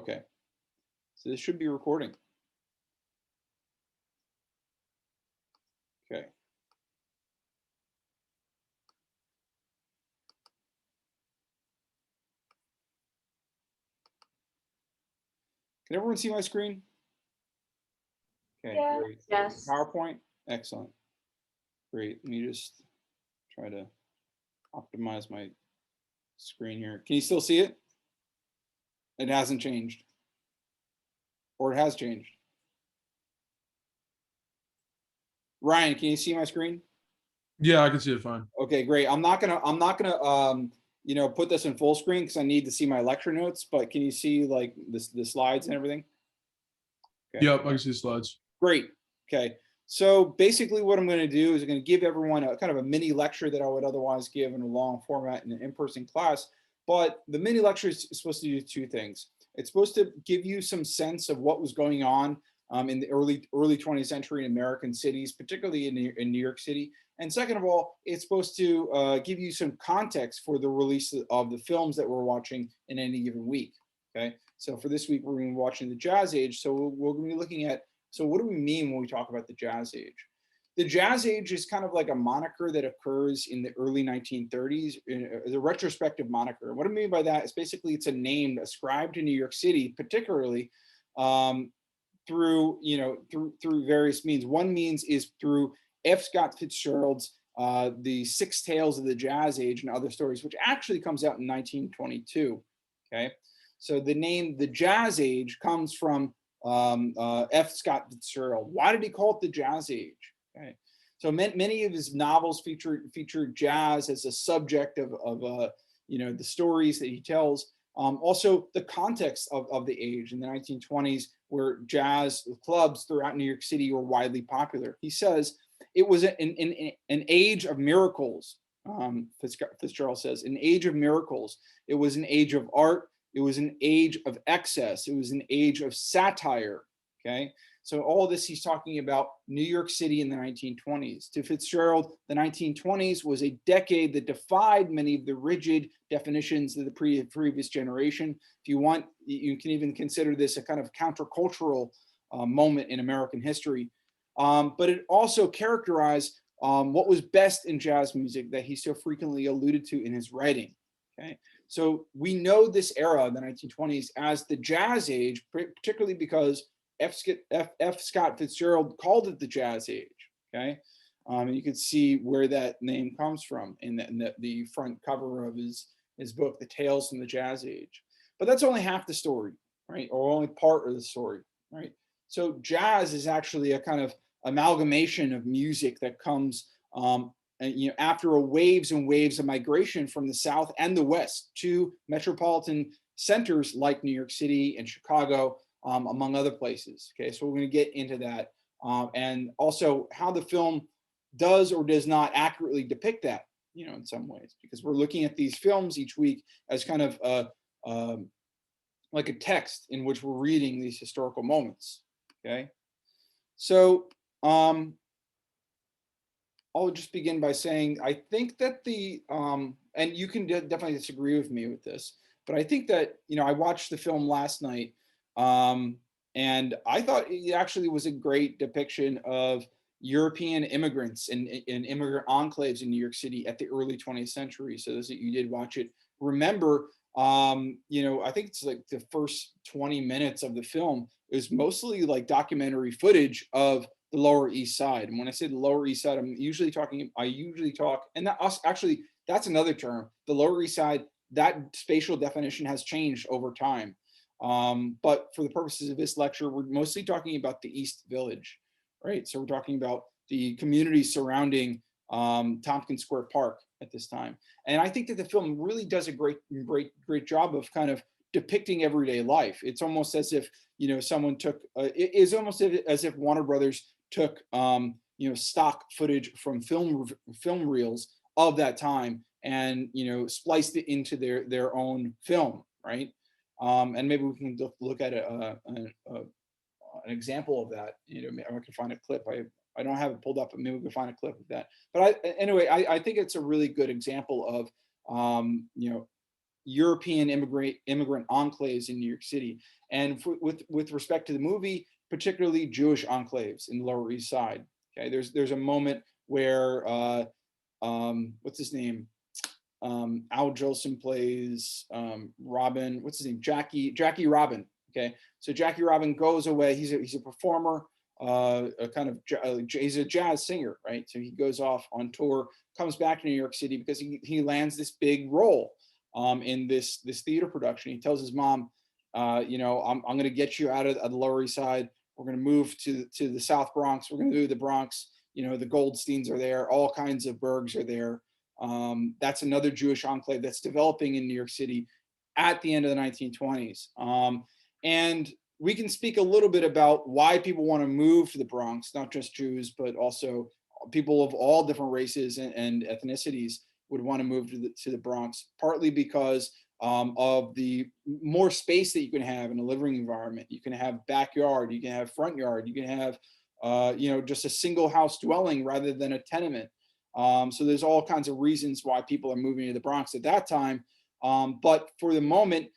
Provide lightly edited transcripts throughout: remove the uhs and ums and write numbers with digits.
Okay, so this should be recording. Okay. Can everyone see my screen? Okay, Yeah. great. Yes. PowerPoint? Excellent. Great. Let me just try to optimize my screen here. Can you still see it? It hasn't changed. Or it has changed. Ryan, can you see my screen? Yeah, I can see it fine. Okay, great. I'm not gonna put this in full screen because I need to see my lecture notes, but can you see like the slides and everything? Okay. Yep, I can see the slides. Great. Okay. So basically what I'm going to do is I'm going to give everyone a kind of a mini lecture that I would otherwise give in a long format in an in-person class. But the mini lecture is supposed to do two things. It's supposed to give you some sense of what was going on in the early 20th century in American cities, particularly in New York City. And second of all, it's supposed to give you some context for the release of the films that we're watching in any given week. Okay. So for this week, we're going to be watching The Jazz Age. So we're going to be looking at, so what do we mean when we talk about the Jazz Age? The Jazz Age is kind of like a moniker that occurs in the early 1930s, as a retrospective moniker. What I mean by that is basically it's a name ascribed to New York City, particularly through various means. One means is through F. Scott Fitzgerald's The Six Tales of the Jazz Age and Other Stories, which actually comes out in 1922. Okay, so the name the Jazz Age comes from F. Scott Fitzgerald. Why did he call it the Jazz Age? Okay, so many of his novels feature jazz as a subject of the stories that he tells. Also, the context of the age in the 1920s, where jazz clubs throughout New York City were widely popular. He says it was an age of miracles. Fitzgerald says, an age of miracles. It was an age of art. It was an age of excess. It was an age of satire. Okay. So all this, he's talking about New York City in the 1920s. To Fitzgerald, the 1920s was a decade that defied many of the rigid definitions of the previous generation. If you want, you can even consider this a kind of countercultural moment in American history. But it also characterized what was best in jazz music that he so frequently alluded to in his writing. Okay, so we know this era, the 1920s, as the Jazz Age, particularly because F. Scott Fitzgerald called it the Jazz Age. Okay, and you can see where that name comes from in the front cover of his book, The Tales from the Jazz Age. But that's only half the story, right? Or only part of the story, right? So jazz is actually a kind of amalgamation of music that comes after a waves and waves of migration from the South and the West to metropolitan centers like New York City and Chicago, among other places. Okay, so we're going to get into that, and also how the film does or does not accurately depict that, in some ways, because we're looking at these films each week as kind of like a text in which we're reading these historical moments. Okay, so I'll just begin by saying I think that and you can definitely disagree with me with this, but I think that I watched the film last night, and I thought it actually was a great depiction of European immigrants and immigrant enclaves in New York City at the early 20th century. So those that you did watch it, remember, I think it's like the first 20 minutes of the film is mostly like documentary footage of the Lower East Side. And when I say the Lower East Side, I usually talk, and that's another term. The Lower East Side, that spatial definition has changed over time. But for the purposes of this lecture, we're mostly talking about the East Village, right? So we're talking about the community surrounding Tompkins Square Park at this time. And I think that the film really does a great job of kind of depicting everyday life. It's almost as if someone took it is almost as if Warner Brothers took stock footage from film reels of that time and spliced it into their own film, right? And maybe we can look at an example of that. I can find a clip. I don't have it pulled up, but maybe we can find a clip of that. But anyway, I think it's a really good example of European immigrant enclaves in New York City. And with respect to the movie, particularly Jewish enclaves in the Lower East Side. Okay, there's a moment where what's his name? Al Jolson plays Robin. What's his name? Jackie Robin. Okay, so Jackie Robin goes away. He's a performer, a kind of he's a jazz singer, right? So he goes off on tour, comes back to New York City because he lands this big role in this theater production. He tells his mom, I'm going to get you out of the Lower East Side. We're going to move to the South Bronx. We're going to do the Bronx. The Goldsteins are there. All kinds of Bergs are there. That's another Jewish enclave that's developing in New York City at the end of the 1920s. And we can speak a little bit about why people want to move to the Bronx, not just Jews, but also people of all different races and ethnicities would want to move to the Bronx, partly because of the more space that you can have in a living environment. You can have backyard, you can have front yard, you can have just a single house dwelling rather than a tenement. So there's all kinds of reasons why people are moving to the Bronx at that time. But for the moment,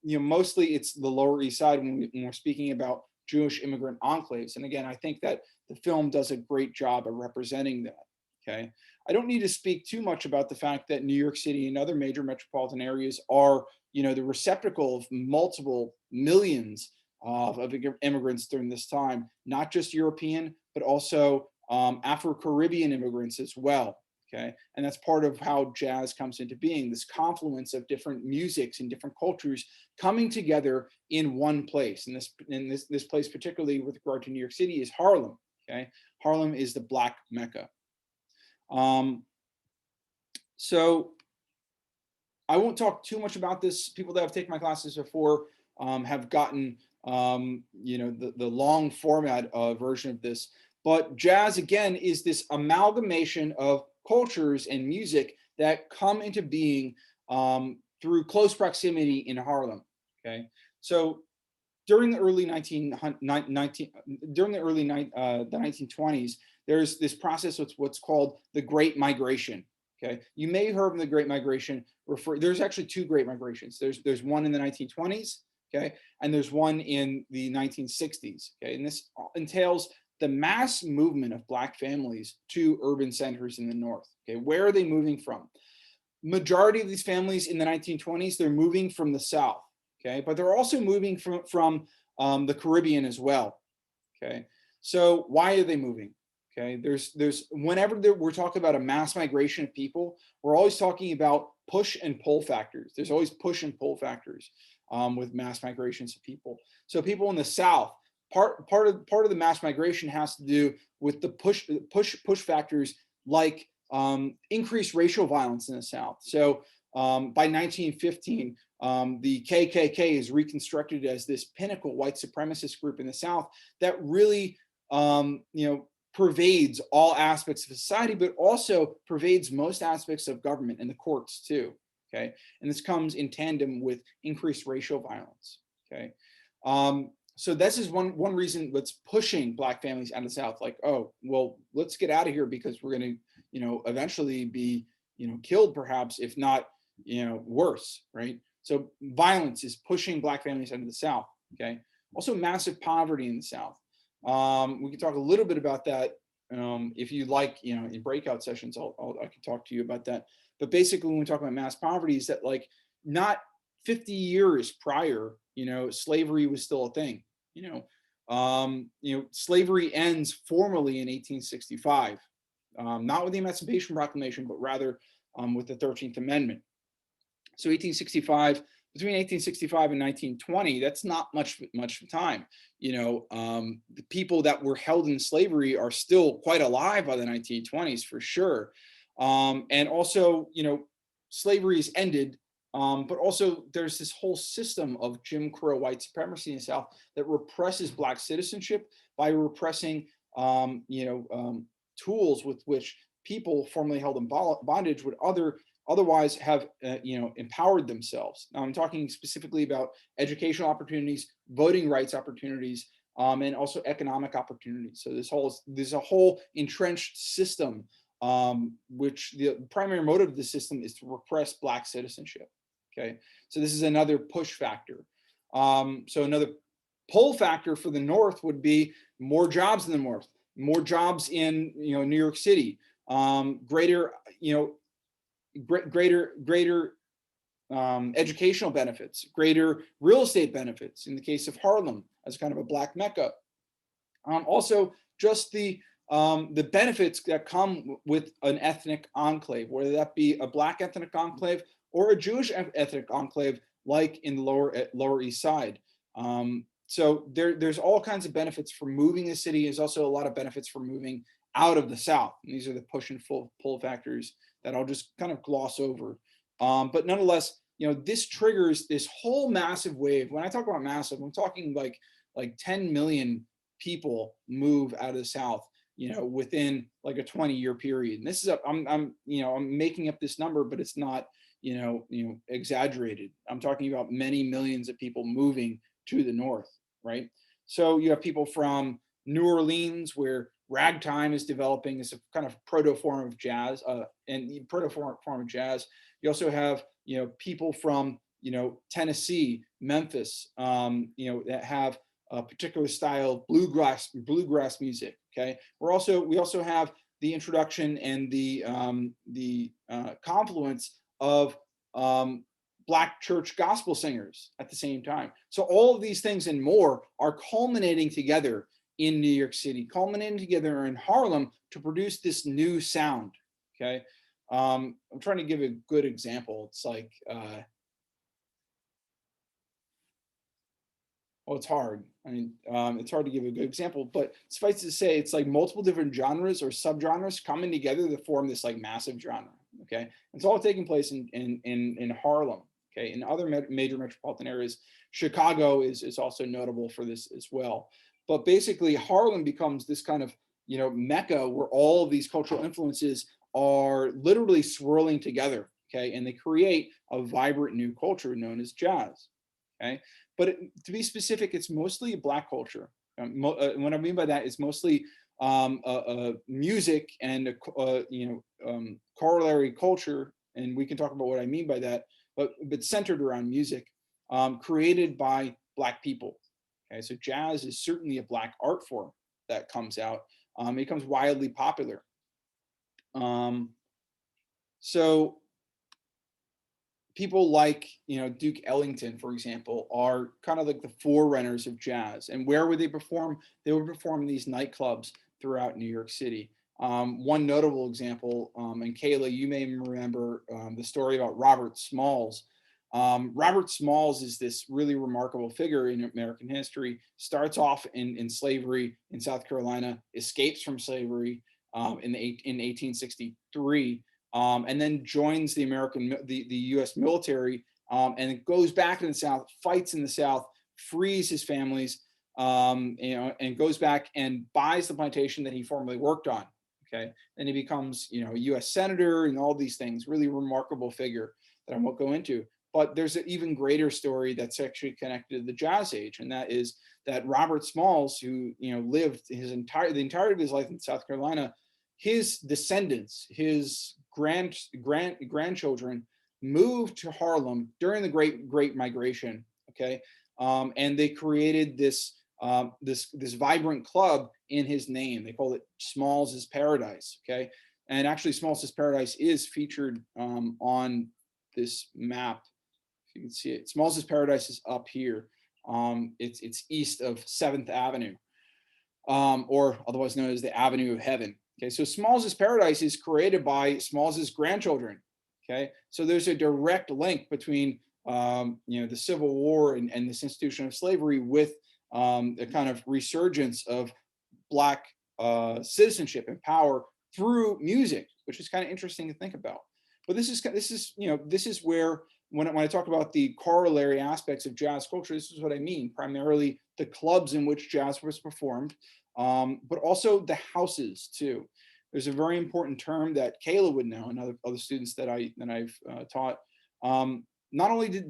mostly it's the Lower East Side when we're speaking about Jewish immigrant enclaves. And again, I think that the film does a great job of representing that. Okay. I don't need to speak too much about the fact that New York City and other major metropolitan areas are, the receptacle of multiple millions of immigrants during this time, not just European, but also Afro-Caribbean immigrants as well. Okay, and that's part of how jazz comes into being, this confluence of different musics and different cultures coming together in one place. And this place, particularly with regard to New York City, is Harlem. Okay, Harlem is the Black Mecca. So I won't talk too much about this. People that have taken my classes before have gotten the long format version of this. But jazz, again, is this amalgamation of cultures and music that come into being through close proximity in Harlem. Okay, so during the early 1920s, there's this process of what's called the Great Migration. Okay, you may have heard of the Great Migration. There's actually two Great Migrations. There's one in the 1920s, okay, and there's one in the 1960s. Okay, and this entails the mass movement of Black families to urban centers in the North. Okay, where are they moving from? Majority of these families in the 1920s, they're moving from the South. Okay, but they're also moving from the Caribbean as well. Okay, so why are they moving? Okay, there's whenever we're talking about a mass migration of people, we're always talking about push and pull factors. There's always push and pull factors with mass migrations of people. So people in the South, part of the mass migration has to do with the push factors like increased racial violence in the South. So by 1915, the KKK is reconstructed as this pinnacle white supremacist group in the South that really, pervades all aspects of society, but also pervades most aspects of government and the courts too. Okay, and this comes in tandem with increased racial violence. Okay, so this is one reason that's pushing Black families out of the South. Like, oh, well, let's get out of here because we're going to, eventually be, killed, perhaps, if not, worse, right? So violence is pushing Black families out of the South. Okay, also massive poverty in the South. We can talk a little bit about that if you like, in breakout sessions. I can talk to you about that. But basically, when we talk about mass poverty, is that like not 50 years prior, slavery was still a thing. Slavery ends formally in 1865, not with the Emancipation Proclamation, but rather with the 13th Amendment. So 1865. Between 1865 and 1920, that's not much time. The people that were held in slavery are still quite alive by the 1920s for sure. And also, slavery is ended, but also there's this whole system of Jim Crow white supremacy in the South that represses Black citizenship by repressing, tools with which people formerly held in bondage would otherwise have empowered themselves. Now I'm talking specifically about educational opportunities, voting rights opportunities, and also economic opportunities. So there's a whole entrenched system, which the primary motive of the system is to repress Black citizenship. Okay, so this is another push factor. So another pull factor for the North would be more jobs in the North, more jobs in New York City, greater greater educational benefits, greater real estate benefits in the case of Harlem as kind of a black mecca. Also, just the benefits that come with an ethnic enclave, whether that be a black ethnic enclave or a Jewish ethnic enclave, like in the Lower East Side. So there's all kinds of benefits for moving a city. There's also a lot of benefits for moving out of the South. And these are the push and pull factors that I'll just kind of gloss over. But nonetheless, this triggers this whole massive wave. When I talk about massive, I'm talking like 10 million people move out of the South, within like a 20-year period. And this is I'm making up this number, but it's not, exaggerated. I'm talking about many millions of people moving to the North, right? So you have people from New Orleans, where ragtime is developing as a kind of proto form of jazz, and proto form of jazz. You also have, people from, Tennessee, Memphis, that have a particular style bluegrass music. Okay, we also have the introduction and the confluence of Black church gospel singers at the same time. So all of these things and more are culminating together in New York City, culminating together in Harlem to produce this new sound. Okay, I'm trying to give a good example. It's like, well, it's hard. I mean, it's hard to give a good example, but suffice to say, it's like multiple different genres or subgenres coming together to form this like massive genre. Okay, it's all taking place in Harlem. Okay, in other major metropolitan areas, Chicago is also notable for this as well. But basically, Harlem becomes this kind of mecca where all of these cultural influences are literally swirling together. Okay, and they create a vibrant new culture known as jazz. Okay, but to be specific, it's mostly a Black culture. What I mean by that is mostly music and corollary culture, and we can talk about what I mean by that. But centered around music, created by Black people. Okay, so jazz is certainly a Black art form that comes out. It becomes wildly popular. So people like Duke Ellington, for example, are kind of like the forerunners of jazz. And where would they perform? They would perform in these nightclubs throughout New York City. One notable example, and Kayla, you may remember the story about Robert Smalls. Robert Smalls is this really remarkable figure in American history. Starts off in slavery in South Carolina, escapes from slavery in 1863. And then joins the U.S. military, and it goes back in the South, fights in the South, frees his families, and goes back and buys the plantation that he formerly worked on. Okay, and he becomes a U.S. senator and all these things. Really remarkable figure that I won't go into. But there's an even greater story that's actually connected to the Jazz Age, and that is that Robert Smalls, who lived the entirety of his life in South Carolina, his descendants, his grandchildren moved to Harlem during the Great Migration. Okay, and they created this vibrant club in his name. They call it Smalls's Paradise. Okay, and actually Smalls's Paradise is featured on this map. If you can see it, Smalls's Paradise is up here. It's east of 7th Avenue, or otherwise known as the Avenue of Heaven. Okay, so Smalls's Paradise is created by Smalls's grandchildren. Okay, so there's a direct link between the Civil War and this institution of slavery with a kind of resurgence of Black citizenship and power through music, which is kind of interesting to think about. But this is where when I talk about the corollary aspects of jazz culture, this is what I mean. Primarily the clubs in which jazz was performed, but also the houses too. There's a very important term that Kayla would know, and other students that I've taught. Not only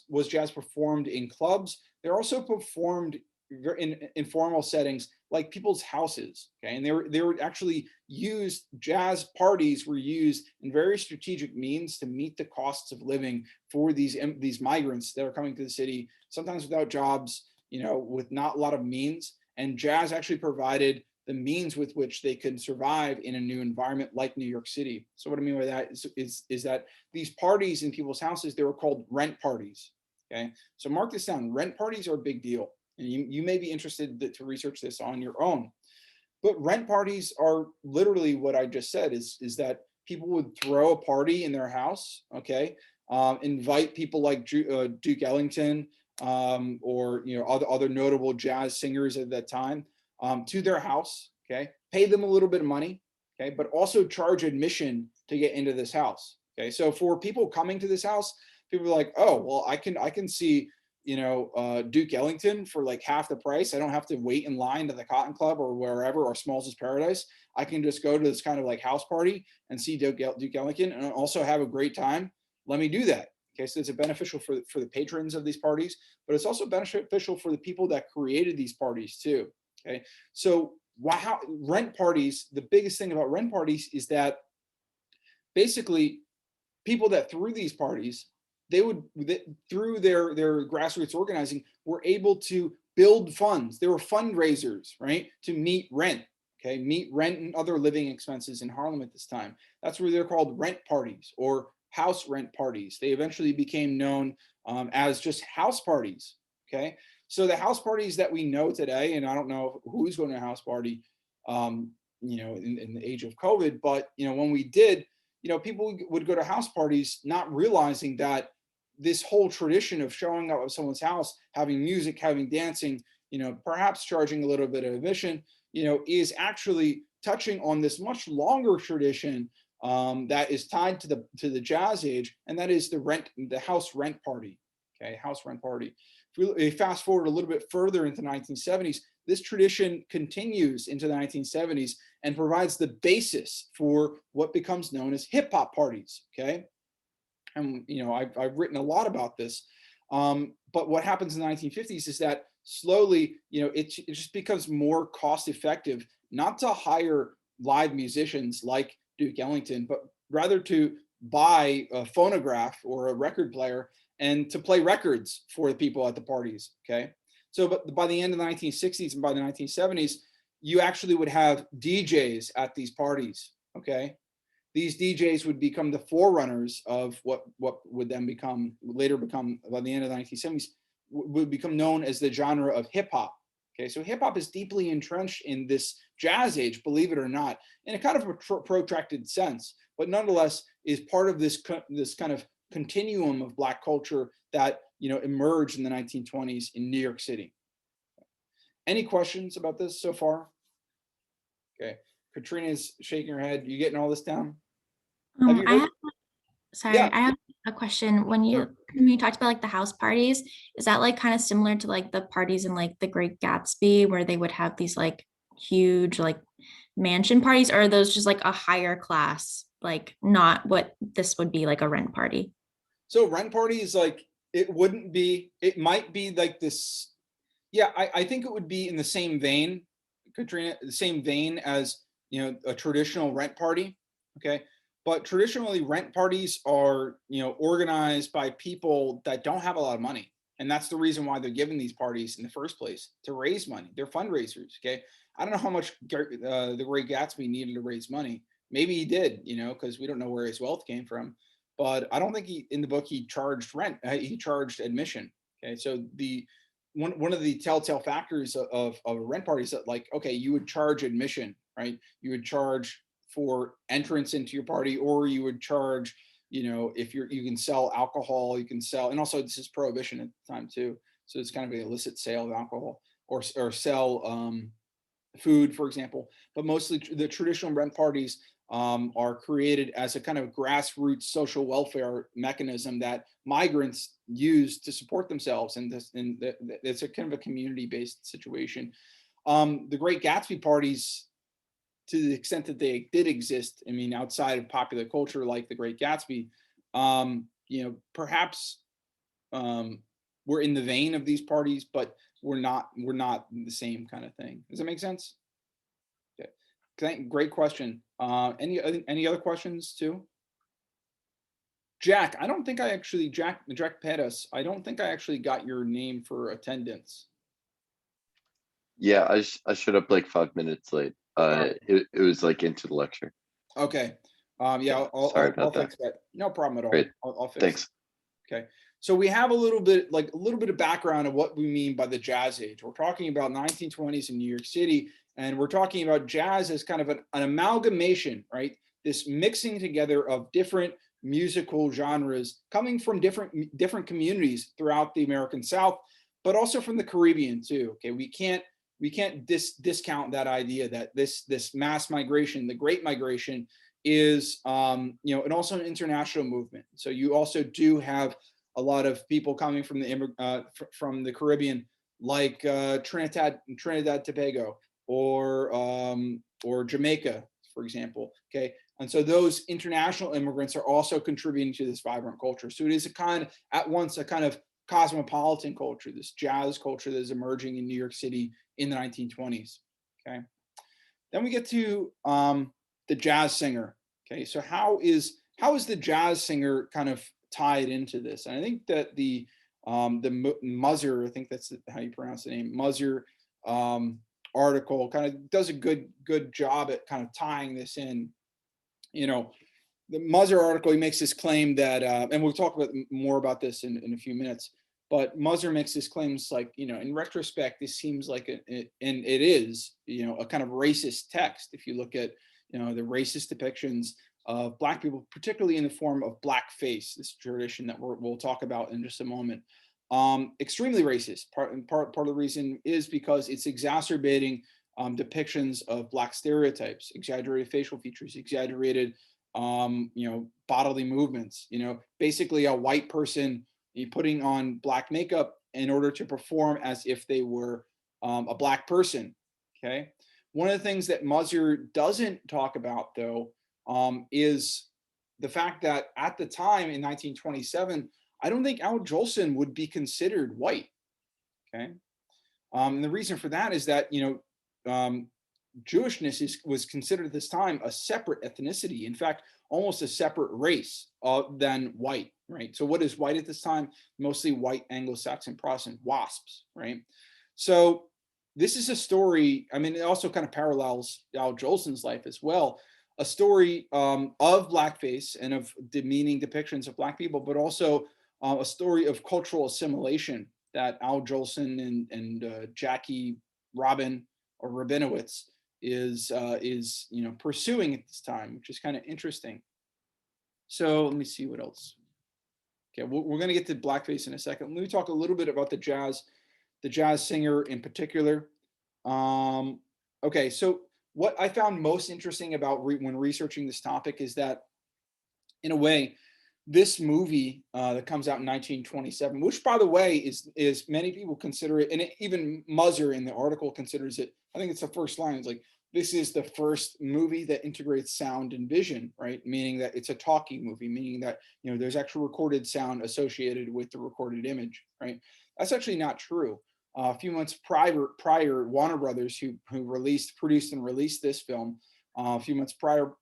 was jazz performed in clubs, they're also performed in informal settings like people's houses. Okay, and they were actually used. Jazz parties were used in very strategic means to meet the costs of living for these migrants that are coming to the city, sometimes without jobs, with not a lot of means. And jazz actually provided the means with which they could survive in a new environment like New York City. So what I mean by that is that these parties in people's houses, they were called rent parties. Okay, so mark this down. Rent parties are a big deal, and you may be interested to research this on your own. But rent parties are literally what I just said, is that people would throw a party in their house, okay, invite people like Duke Ellington, or other notable jazz singers at that time, to their house, okay, pay them a little bit of money, okay, but also charge admission to get into this house. Okay, so for people coming to this house, people are like, oh, well, I can see Duke Ellington for like half the price. I don't have to wait in line to the Cotton Club or wherever, or Smalls' Paradise. I can just go to this kind of like house party and see Duke Ellington and also have a great time. Let me do that. Okay, so it's beneficial for the patrons of these parties, but it's also beneficial for the people that created these parties too. Okay, so how rent parties, the biggest thing about rent parties is that basically people that threw these parties, through their grassroots organizing, were able to build funds. They were fundraisers, right, to meet rent. Okay, meet rent and other living expenses in Harlem at this time. That's where they're called rent parties or house rent parties. They eventually became known as just house parties. Okay, so the house parties that we know today, and I don't know who's going to a house party, in the age of COVID, but when we did, people would go to house parties not realizing that this whole tradition of showing up at someone's house, having music, having dancing, perhaps charging a little bit of admission, is actually touching on this much longer tradition that is tied to the jazz age, and that is the house rent party. Okay, house rent party. If we fast forward a little bit further into the 1970s, this tradition continues into the 1970s and provides the basis for what becomes known as hip hop parties. Okay, and I've written a lot about this. But what happens in the 1950s is that slowly, it just becomes more cost effective not to hire live musicians like Duke Ellington, but rather to buy a phonograph or a record player and to play records for the people at the parties. Okay, so but by the end of the 1960s and by the 1970s, you actually would have DJs at these parties. Okay, these DJs would become the forerunners of what would then later become by the end of the 1970s, would become known as the genre of hip hop. Okay, so hip hop is deeply entrenched in this jazz age, believe it or not, in a kind of a protracted sense, but nonetheless is part of this kind of continuum of Black culture that emerged in the 1920s in New York City. Any questions about this so far? Okay, Katrina's shaking her head. You getting all this down? Have you I heard? have, sorry, Yeah. I have a question. When you talked about like the house parties, is that like kind of similar to like the parties in like The Great Gatsby where they would have these like huge like mansion parties, or are those just like a higher class, like not what this would be like a rent party? So rent party is like, it might be like this. Yeah, I think it would be in the same vein, Katrina, the same vein as a traditional rent party. Okay. But traditionally rent parties are, organized by people that don't have a lot of money. And that's the reason why they're giving these parties in the first place, to raise money. They're fundraisers. Okay. I don't know how much the Great Gatsby needed to raise money. Maybe he did, because we don't know where his wealth came from. But I don't think in the book he charged rent. He charged admission. Okay. So one of the telltale factors of a rent party is that, like, okay, you would charge admission, right? You would charge for entrance into your party, or you would charge, if you can sell alcohol, you can sell, and also this is prohibition at the time too, so it's kind of an illicit sale of alcohol, or sell food, for example. But mostly the traditional rent parties are created as a kind of grassroots social welfare mechanism that migrants use to support themselves, and it's a kind of a community-based situation. The Great Gatsby parties, to the extent that they did exist, I mean, outside of popular culture like The Great Gatsby, perhaps we're in the vein of these parties, but we're not the same kind of thing. Does that make sense? Okay. Great question. Any other questions too? Jack, I don't think I actually, Jack Pettis, I don't think I actually got your name for attendance. Yeah, I showed up like 5 minutes late. Alright. It was like into the lecture. Okay. Yeah, Yeah, sorry I'll about that. fix that. No problem at all. Great. I'll fix it. Thanks. Okay. So we have a little bit of background of what we mean by the jazz age. We're talking about 1920s in New York City, and we're talking about jazz as kind of an amalgamation, right? This mixing together of different musical genres coming from different communities throughout the American South, but also from the Caribbean too. Okay, we can't discount that idea that this mass migration, the Great Migration, is and also an international movement. So you also do have a lot of people coming from the Caribbean, like Trinidad and Tobago, or Jamaica, for example. Okay, and so those international immigrants are also contributing to this vibrant culture. So it is at once a kind of cosmopolitan culture, this jazz culture that is emerging in New York City in the 1920s. Okay, then we get to the jazz singer. Okay, so how is the jazz singer kind of tied into this? And I think that the Muzzer, I think that's how you pronounce the name, Muzzer article kind of does a good job at kind of tying this in. The Muzzer article, he makes this claim that, and we'll talk more about this in a few minutes, but Muzzer makes this claims like, in retrospect, this seems like and it is, a kind of racist text. If you look at, the racist depictions of Black people, particularly in the form of blackface, this tradition that we'll talk about in just a moment, extremely racist. Part of the reason is because it's exacerbating depictions of Black stereotypes, exaggerated facial features, exaggerated, bodily movements. Basically a white person putting on Black makeup in order to perform as if they were a Black person. Okay. One of the things that Muzzer doesn't talk about, though, is the fact that at the time in 1927, I don't think Al Jolson would be considered white. Okay. And the reason for that is that, Jewishness was considered at this time a separate ethnicity. In fact, almost a separate race than white, right? So what is white at this time? Mostly white Anglo-Saxon Protestant WASPs, right? So this is a story, I mean, it also kind of parallels Al Jolson's life as well, a story of blackface and of demeaning depictions of Black people, but also a story of cultural assimilation that Al Jolson and Jackie Robin or Rabinowitz is pursuing at this time, which is kind of interesting. So let me see what else. Okay, we're going to get to blackface in a second. Let me talk a little bit about the jazz singer in particular. Okay, so what I found most interesting about when researching this topic is that, in a way, this movie that comes out in 1927, which, by the way, is many people consider it, and even Muzzer in the article considers it. I think it's the first line. It's like, this is the first movie that integrates sound and vision, right? Meaning that it's a talkie movie, meaning that there's actual recorded sound associated with the recorded image, right? That's actually not true. A few months prior, Warner Brothers, who produced and released this film, a few months prior,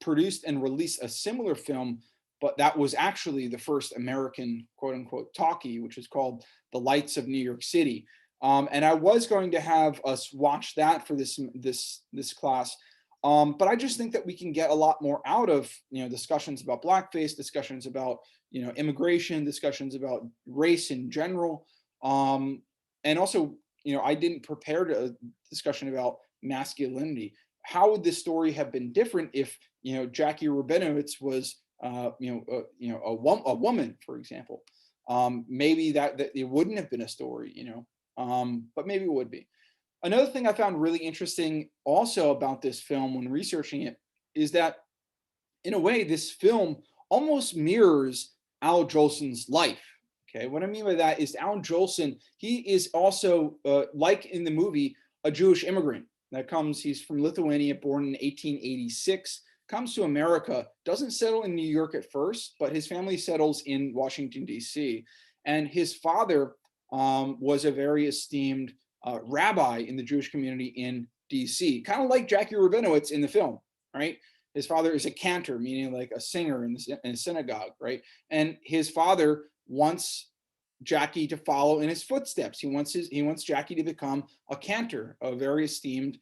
produced and released a similar film, but that was actually the first American quote unquote talkie, which is called The Lights of New York City. And I was going to have us watch that for this class, but I just think that we can get a lot more out of discussions about blackface, discussions about immigration, discussions about race in general, and also I didn't prepare a discussion about masculinity. How would this story have been different if Jackie Rabinowitz was a woman, for example? Maybe that it wouldn't have been a story, but maybe it would be. Another thing I found really interesting also about this film when researching it is that, in a way, this film almost mirrors Al Jolson's life. Okay, what I mean by that is Al Jolson, he is also, like in the movie, a Jewish immigrant he's from Lithuania, born in 1886, comes to America, doesn't settle in New York at first, but his family settles in Washington, D.C. And his father was a very esteemed rabbi in the Jewish community in DC, kind of like Jackie Rabinowitz in the film, right? His father is a cantor, meaning like a singer in a synagogue, right? And his father wants Jackie to follow in his footsteps. He wants Jackie to become a cantor, a very esteemed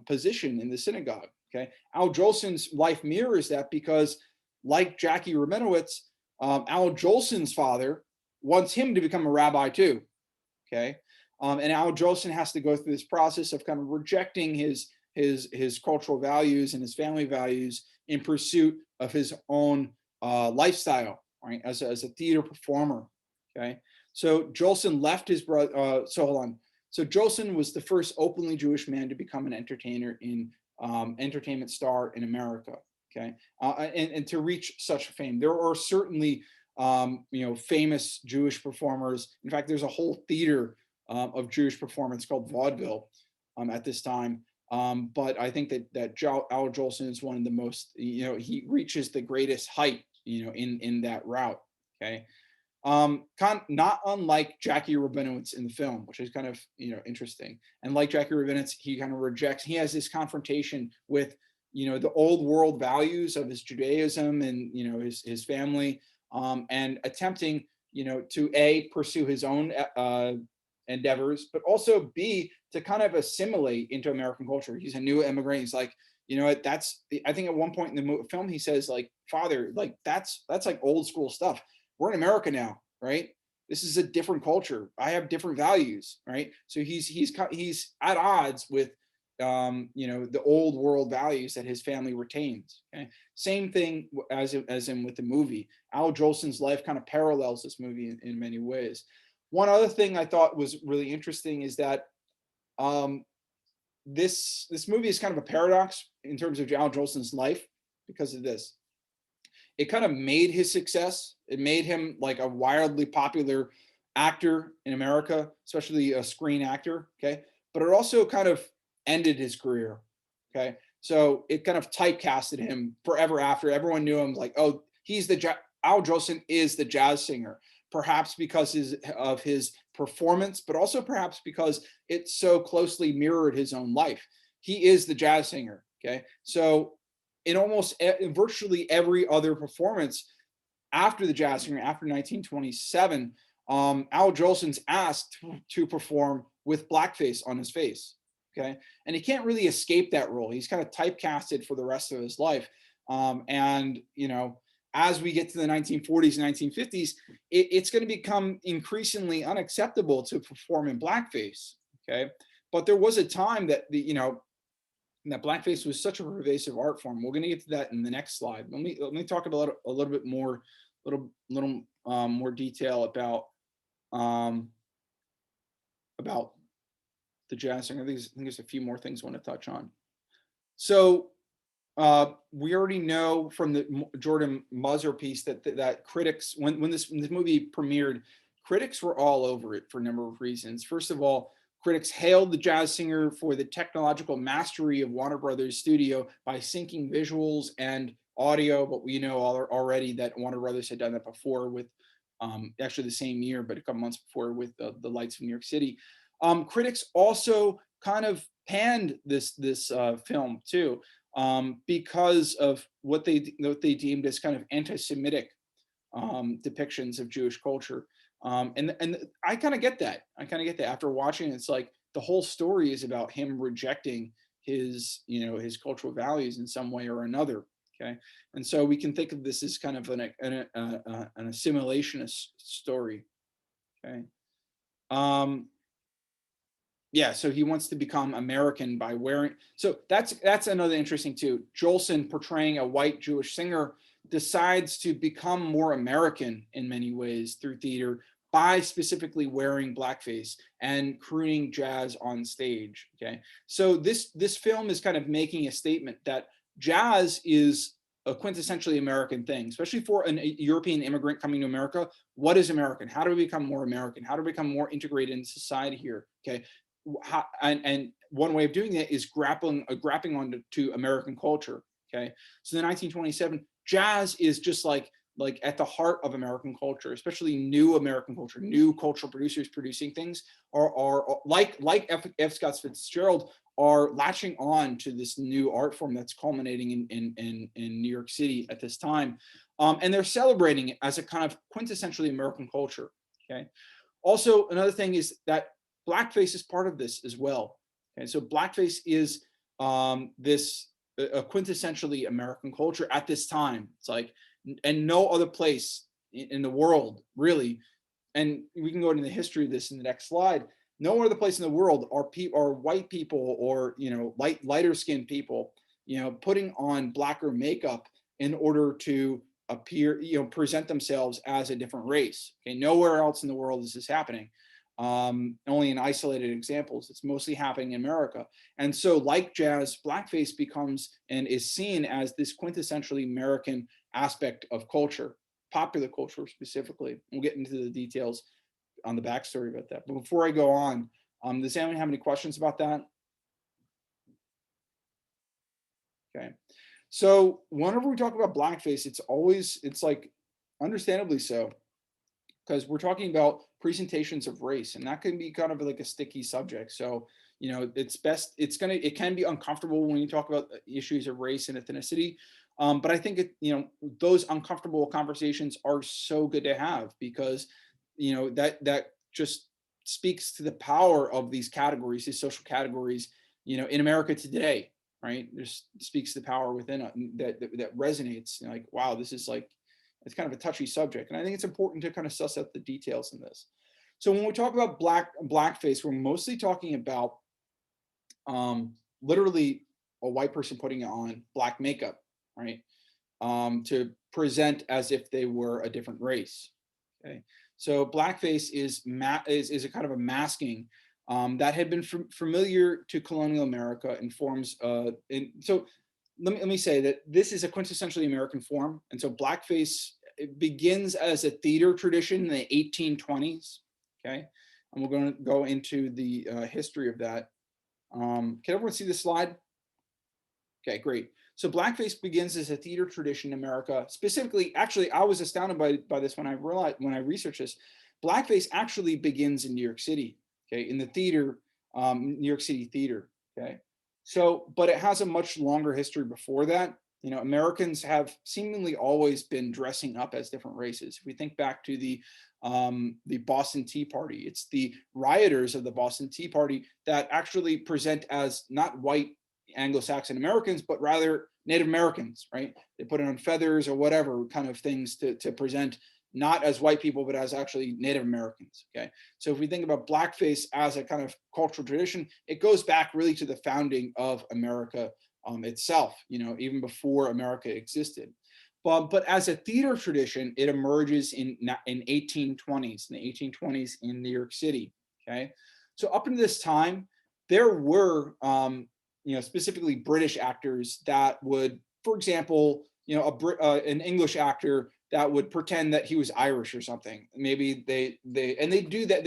position in the synagogue. Okay, Al Jolson's life mirrors that because, like Jackie Rabinowitz, Al Jolson's father wants him to become a rabbi too. Okay, and Al Jolson has to go through this process of kind of rejecting his cultural values and his family values in pursuit of his own lifestyle, right? As a theater performer. Okay, so Jolson left his brother. So hold on. So Jolson was the first openly Jewish man to become an entertainer in entertainment star in America. Okay, and to reach such fame, there are certainly famous Jewish performers. In fact, there's a whole theater of Jewish performance called vaudeville at this time. But I think that Al Jolson is one of the most, he reaches the greatest height, in that route. Okay. Not unlike Jackie Rabinowitz in the film, which is kind of, interesting. And like Jackie Rabinowitz, he kind of rejects, he has this confrontation with, the old world values of his Judaism and, his family, and attempting, to pursue his own endeavors, but also B, to kind of assimilate into American culture. He's a new immigrant. He's like, I think at one point in the film, he says like, father, like that's like old school stuff. We're in America now, right? This is a different culture. I have different values, right? So he's at odds with the old world values that his family retains. Okay? Same thing as in with the movie. Al Jolson's life kind of parallels this movie in many ways. One other thing I thought was really interesting is that this movie is kind of a paradox in terms of Al Jolson's life because of this. It kind of made his success. It made him like a wildly popular actor in America, especially a screen actor. Okay. But it also kind of ended his career. Okay. So it kind of typecasted him forever after. Everyone knew him like, oh, Al Jolson is the jazz singer, perhaps because of his performance, but also perhaps because it so closely mirrored his own life. He is the jazz singer. Okay. So in virtually every other performance after the jazz singer, after 1927, Al Jolson's asked to perform with blackface on his face. Okay. And he can't really escape that role. He's kind of typecasted for the rest of his life. And, as we get to the 1940s and 1950s, it's going to become increasingly unacceptable to perform in blackface. Okay. But there was a time that that blackface was such a pervasive art form. We're going to get to that in the next slide. Let me talk about a little bit more, more detail about the jazz singer. I think there's a few more things I want to touch on. So we already know from the Jordan Musser piece that critics, when this movie premiered, critics were all over it for a number of reasons. First of all, critics hailed the jazz singer for the technological mastery of Warner Brothers Studio by syncing visuals and audio, but we know already that Warner Brothers had done that before with, actually the same year, but a couple months before with the Lights of New York City. Critics also kind of panned this film too, because of what they deemed as kind of anti-Semitic depictions of Jewish culture. And I kind of get that. After watching it, it's like the whole story is about him rejecting his cultural values in some way or another. Okay. And so we can think of this as kind of an assimilationist story. Okay. Yeah, so he wants to become American by wearing. So that's another interesting too. Jolson, portraying a white Jewish singer, decides to become more American in many ways through theater by specifically wearing blackface and crooning jazz on stage. Okay, so this film is kind of making a statement that jazz is a quintessentially American thing, especially for a European immigrant coming to America. What is American? How do we become more American? How do we become more integrated in society here? Okay. And one way of doing that is grappling onto American culture. Okay, so in 1927, jazz is just like like at the heart of American culture, especially new American culture, new cultural producers producing things are like F. Scott Fitzgerald are latching on to this new art form that's culminating in New York City at this time. And they're celebrating it as a kind of quintessentially American culture. Okay. Also, another thing is that blackface is part of this as well. Okay, so blackface is this a quintessentially American culture at this time. It's like, and no other place in the world really. And we can go into the history of this in the next slide. No other place in the world are white people or lighter skinned people putting on blacker makeup in order to appear present themselves as a different race. Okay, nowhere else in the world is this happening. Only in isolated examples. It's mostly happening in America. And so like jazz, blackface becomes and is seen as this quintessentially American aspect of culture, popular culture specifically. We'll get into the details on the backstory about that. But before I go on, does anyone have any questions about that? Okay. So whenever we talk about blackface, it's like understandably so, because we're talking about presentations of race, and that can be kind of like a sticky subject. So, it can be uncomfortable when you talk about issues of race and ethnicity. But I think those uncomfortable conversations are so good to have, because that just speaks to the power of these categories, these social categories, in America today, right? There's speaks to the power within it that resonates. Like, wow, this is like, it's kind of a touchy subject. And I think it's important to kind of suss out the details in this. So when we talk about blackface, we're mostly talking about literally a white person putting on black makeup, right? To present as if they were a different race. Okay. So blackface is a kind of a masking that had been familiar to colonial America in forms so let me say that this is a quintessentially American form. And so blackface, it begins as a theater tradition in the 1820s. Okay. And we're going to go into the history of that. Can everyone see this slide? Okay, great. So blackface begins as a theater tradition in America. Specifically, actually, I was astounded by this when I researched this. Blackface actually begins in New York City, okay, in the theater, New York City theater, okay. So, but it has a much longer history before that. Americans have seemingly always been dressing up as different races. If we think back to the Boston Tea Party, it's the rioters of the Boston Tea Party that actually present as not white Anglo-Saxon Americans, but rather Native Americans, right? They put it on feathers or whatever kind of things to present not as white people, but as actually Native Americans, okay? So if we think about blackface as a kind of cultural tradition, it goes back really to the founding of America itself, even before America existed. But as a theater tradition, it emerges in 1820s, in the 1820s in New York City, okay? So up until this time, there were specifically British actors that would, for example, an English actor that would pretend that he was Irish or something. Maybe they do that.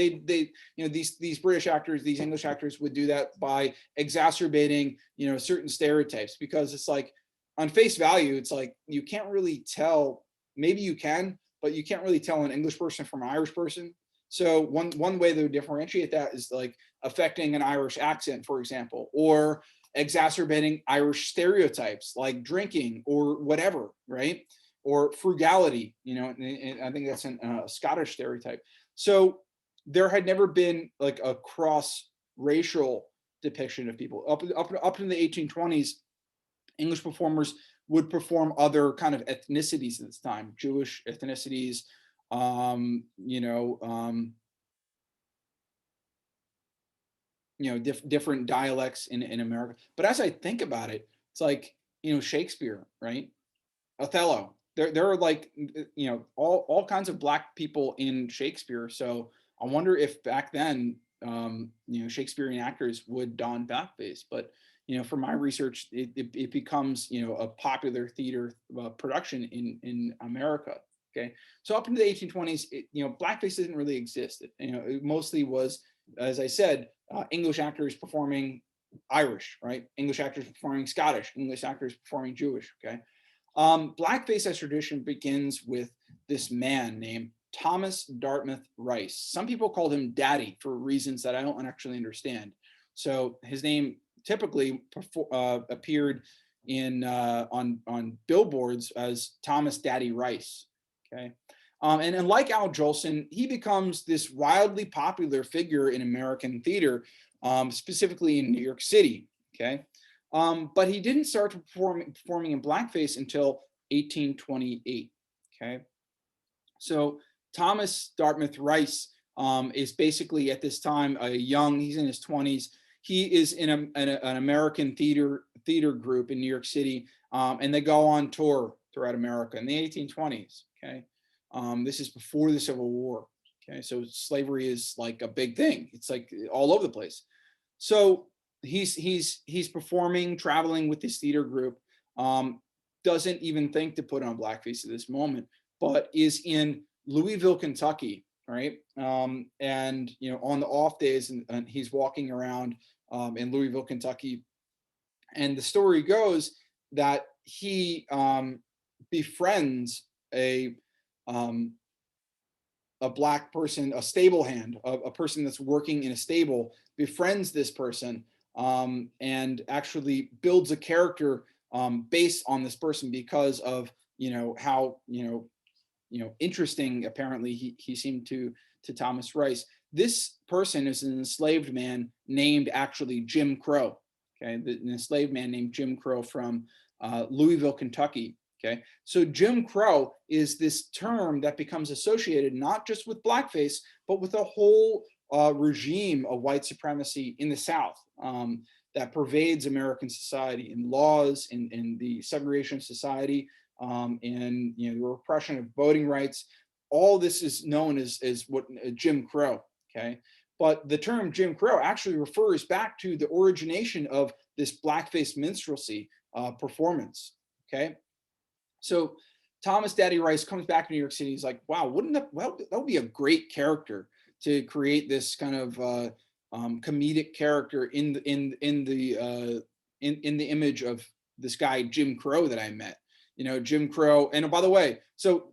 These British actors, these English actors would do that by exacerbating, certain stereotypes, because it's like on face value, it's like you can't really tell. Maybe you can, but you can't really tell an English person from an Irish person. So one way they would differentiate that is like affecting an Irish accent, for example, or exacerbating Irish stereotypes like drinking or whatever, right? Or frugality, and I think that's a Scottish stereotype. So there had never been like a cross-racial depiction of people. Up in the 1820s, English performers would perform other kind of ethnicities at this time, Jewish ethnicities, different dialects in America. But as I think about it, it's like, Shakespeare, right? Othello. There are like, all kinds of black people in Shakespeare. So I wonder if back then, Shakespearean actors would don blackface. But from my research, it becomes a popular theater production in America. Okay, so up into the 1820s, blackface didn't really exist. It mostly was, as I said, English actors performing Irish, right? English actors performing Scottish, English actors performing Jewish. Okay. Blackface as tradition begins with this man named Thomas Dartmouth Rice. Some people called him Daddy for reasons that I don't actually understand. So his name typically appeared in on billboards as Thomas Daddy Rice. Okay, and like Al Jolson, he becomes this wildly popular figure in American theater, specifically in New York City. Okay, but he didn't start performing in blackface until 1828. Okay, so Thomas Dartmouth Rice is basically at this time a young. He's in his 20s. He is in an American theater group in New York City, and they go on tour throughout America in the 1820s. Okay, this is before the Civil War. Okay, so slavery is like a big thing. It's like all over the place. So he's performing, traveling with this theater group. Doesn't even think to put on blackface at this moment, but is in Louisville, Kentucky, right? And on the off days, and he's walking around in Louisville, Kentucky, and the story goes that he befriends a black person, a stable hand, a person that's working in a stable, befriends this person, and actually builds a character based on this person because of how interesting apparently he seemed to Thomas Rice. This person is an enslaved man named actually Jim Crow. Okay, an enslaved man named Jim Crow from Louisville, Kentucky. Okay, so Jim Crow is this term that becomes associated not just with blackface, but with a whole regime of white supremacy in the South that pervades American society, in laws, in the segregation of society, and the repression of voting rights. All this is known as what Jim Crow. Okay, but the term Jim Crow actually refers back to the origination of this blackface minstrelsy performance. Okay. So Thomas Daddy Rice comes back to New York City. He's like, wow, that would be a great character to create this kind of comedic character in the image of this guy Jim Crow that I met. Jim Crow. And by the way, so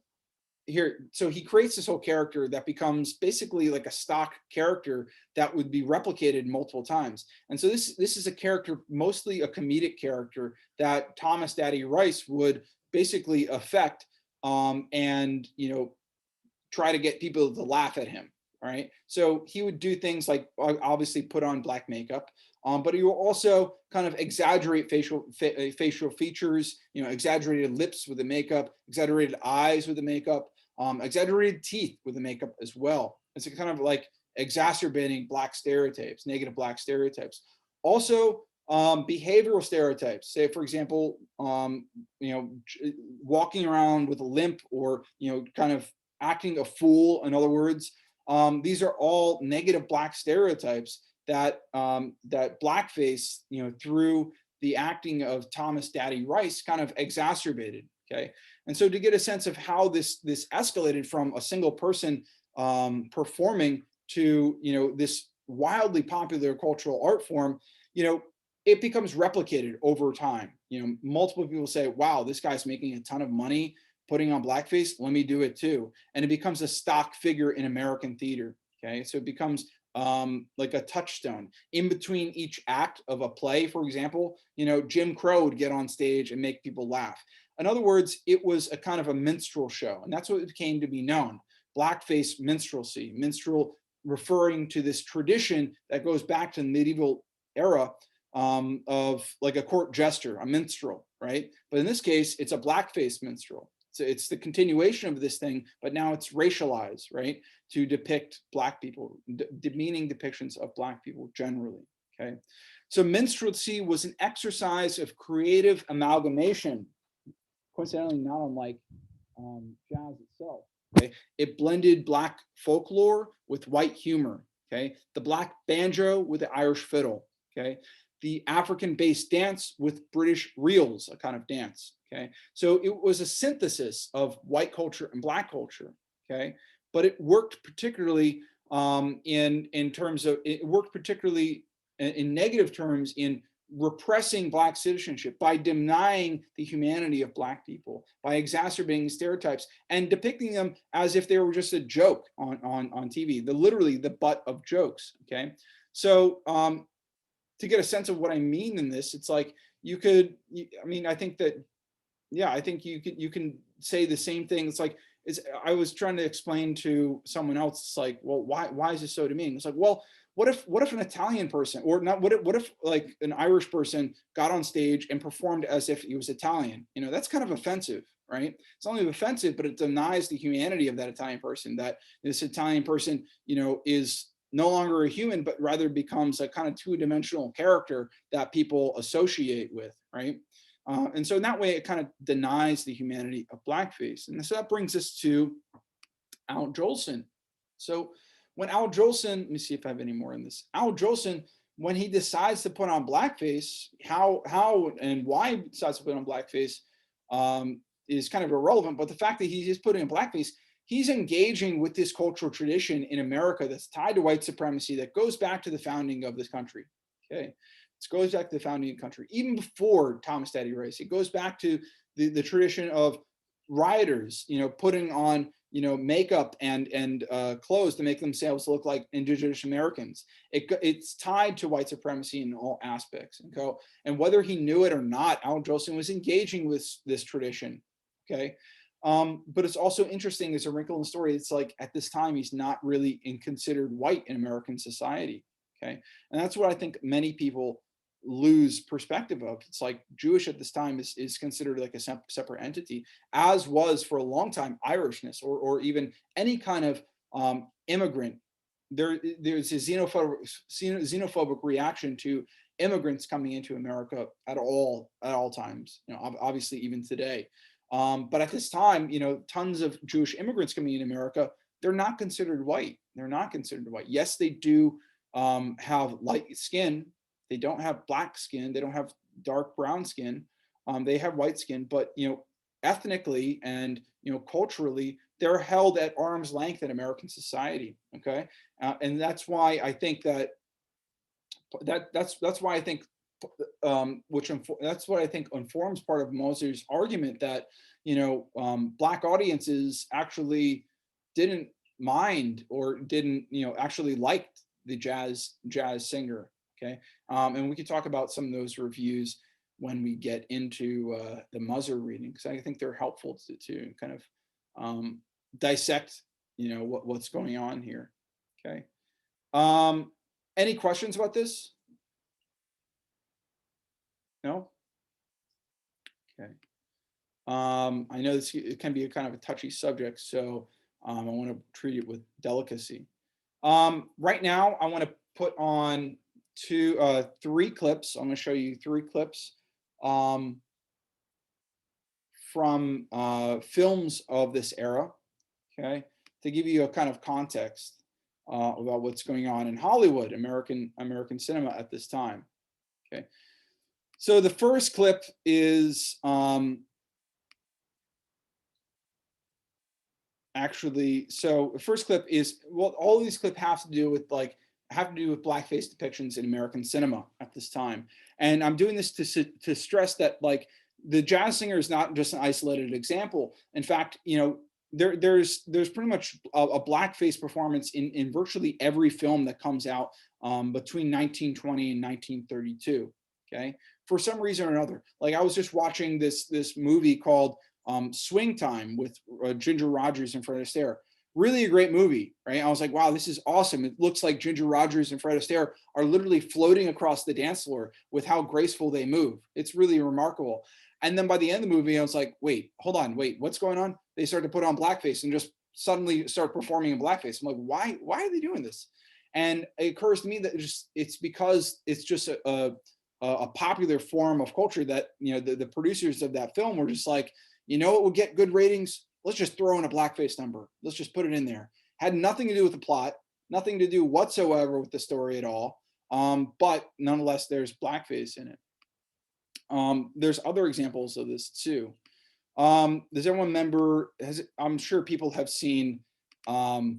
he creates this whole character that becomes basically like a stock character that would be replicated multiple times. And so this is a character, mostly a comedic character, that Thomas Daddy Rice would basically affect and try to get people to laugh at him. All right, so he would do things like obviously put on black makeup, but he will also kind of exaggerate facial features, exaggerated lips with the makeup, exaggerated eyes with the makeup, exaggerated teeth with the makeup as well. It's kind of like exacerbating black stereotypes, negative black stereotypes. Also, behavioral stereotypes. Say, for example, walking around with a limp, or kind of acting a fool. In other words, these are all negative black stereotypes that that blackface, through the acting of Thomas Daddy Rice, kind of exacerbated. Okay, and so to get a sense of how this escalated from a single person performing to this wildly popular cultural art form, it becomes replicated over time. Multiple people say, wow, this guy's making a ton of money putting on blackface, let me do it too. And it becomes a stock figure in American theater. Okay, so it becomes like a touchstone in between each act of a play. For example, Jim Crow would get on stage and make people laugh. In other words, it was a kind of a minstrel show, and that's what it came to be known. Blackface minstrelsy, minstrel referring to this tradition that goes back to the medieval era of like a court jester, a minstrel, right? But in this case, it's a blackface minstrel. So it's the continuation of this thing, but now it's racialized, right? To depict black people, demeaning depictions of black people generally, okay? So minstrelsy was an exercise of creative amalgamation, coincidentally not unlike jazz itself. Okay, it blended black folklore with white humor. Okay, the black banjo with the Irish fiddle. Okay, the African-based dance with British reels, a kind of dance. Okay, so it was a synthesis of white culture and black culture. Okay, but it worked particularly in terms of, it worked particularly in negative terms in repressing Black citizenship, by denying the humanity of Black people, by exacerbating stereotypes and depicting them as if they were just a joke on TV, literally the butt of jokes. Okay, so to get a sense of what I mean in this, it's like I mean, I think that, yeah, I think you can say the same thing. It's like, I was trying to explain to someone else, it's like, well, why is this so demeaning? It's like, well, what if an Italian person, or not, what if like an Irish person got on stage and performed as if he was Italian? You know, that's kind of offensive, right? It's only offensive, but it denies the humanity of that Italian person, that this Italian person, you know, is no longer a human, but rather becomes a kind of two-dimensional character that people associate with, right? And so in that way, it kind of denies the humanity of blackface. And so that brings us to Al Jolson. So when Al Jolson, let me see if I have any more in this. Al Jolson, when he decides to put on blackface, how and why he decides to put on blackface is kind of irrelevant. But the fact that he's just putting on blackface, he's engaging with this cultural tradition in America that's tied to white supremacy, that goes back to the founding of this country. Okay, it goes back to the founding of the country, even before Thomas Thaddeus Rice. It goes back to the tradition of rioters, you know, putting on, you know, makeup and clothes to make themselves look like indigenous Americans. It's tied to white supremacy in all aspects. And whether he knew it or not, Al Jolson was engaging with this tradition. Okay. But it's also interesting, as a wrinkle in the story, it's like at this time he's not really considered white in American society. Okay. And that's what I think many people lose perspective of. It's like Jewish at this time is considered like a separate entity, as was for a long time Irishness, or even any kind of immigrant. There's a xenophobic reaction to immigrants coming into America at all times, you know, obviously even today. But at this time, you know, tons of Jewish immigrants coming in America, they're not considered white. They're not considered white. Yes, they do have light skin. They don't have black skin. They don't have dark brown skin. They have white skin, but, you know, ethnically and, you know, culturally, they're held at arm's length in American society. Okay. And that's why I think that's why I think that's what I think informs part of Moser's argument that, you know, Black audiences actually didn't mind, or didn't, you know, actually liked the jazz singer. Okay. And we could talk about some of those reviews when we get into the Moser reading, because I think they're helpful to kind of dissect, you know, what's going on here. Okay. Any questions about this? No? Okay. I know it can be a kind of a touchy subject, so I want to treat it with delicacy. Right now, I want to put on three clips. I'm going to show you three clips from films of this era, okay, to give you a kind of context about what's going on in Hollywood, American cinema at this time. Okay. So the first clip is actually, so the first clip is, well, all of these clips have to do with blackface depictions in American cinema at this time. And I'm doing this to stress that, like, the jazz singer is not just an isolated example. In fact, you know, there's pretty much a blackface performance in virtually every film that comes out between 1920 and 1932. Okay, for some reason or another. Like, I was just watching this movie called Swing Time with Ginger Rogers and Fred Astaire. Really a great movie, right? I was like, wow, this is awesome. It looks like Ginger Rogers and Fred Astaire are literally floating across the dance floor with how graceful they move. It's really remarkable. And then by the end of the movie, I was like, wait, hold on, wait, what's going on? They started to put on blackface and just suddenly start performing in blackface. I'm like, why are they doing this? And it occurs to me that it's because it's just a popular form of culture that, you know, the producers of that film were just like, you know, what would get good ratings? Let's just throw in a blackface number. Let's just put it in there. Had nothing to do with the plot, nothing to do whatsoever with the story at all. But nonetheless, there's blackface in it. There's other examples of this too. Does everyone remember, I'm sure people have seen The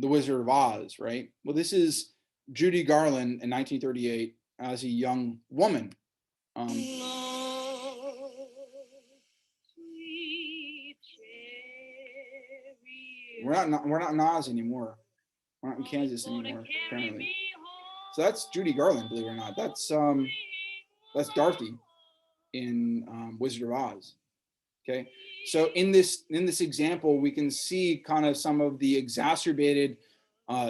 Wizard of Oz, right? Well, this is Judy Garland in 1938 as a young woman. We're not Nas anymore. We're not in Kansas anymore, apparently. So that's Judy Garland, believe it or not. That's Dorothy in Wizard of Oz. Okay, so in this example, we can see kind of some of the exacerbated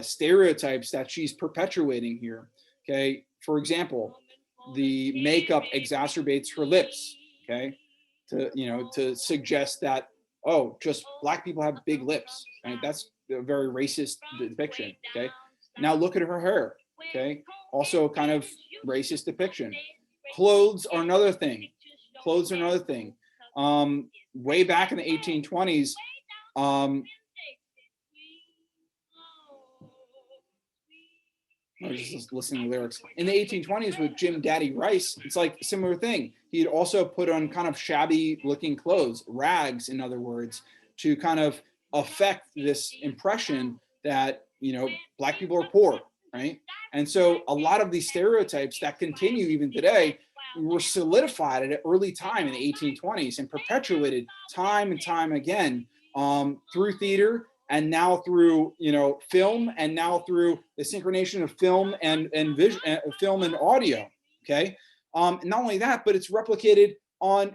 stereotypes that she's perpetuating here. Okay, for example, the makeup exacerbates her lips. Okay, to suggest that, oh, just black people have big lips. Right? That's a very racist depiction. Okay, now look at her hair. Okay, also kind of racist depiction. Clothes are another thing. Clothes are another thing. Way back in the 1820s, I was just listening to lyrics. In the 1820s with Jim Daddy Rice, it's like a similar thing. He'd also put on kind of shabby looking clothes, rags, in other words, to kind of affect this impression that, black people are poor, right? And so a lot of these stereotypes that continue even today were solidified at an early time in the 1820s and perpetuated time and time again through theater, and now through film, and now through the synchronization of film and vision, film and audio. Okay, not only that, but it's replicated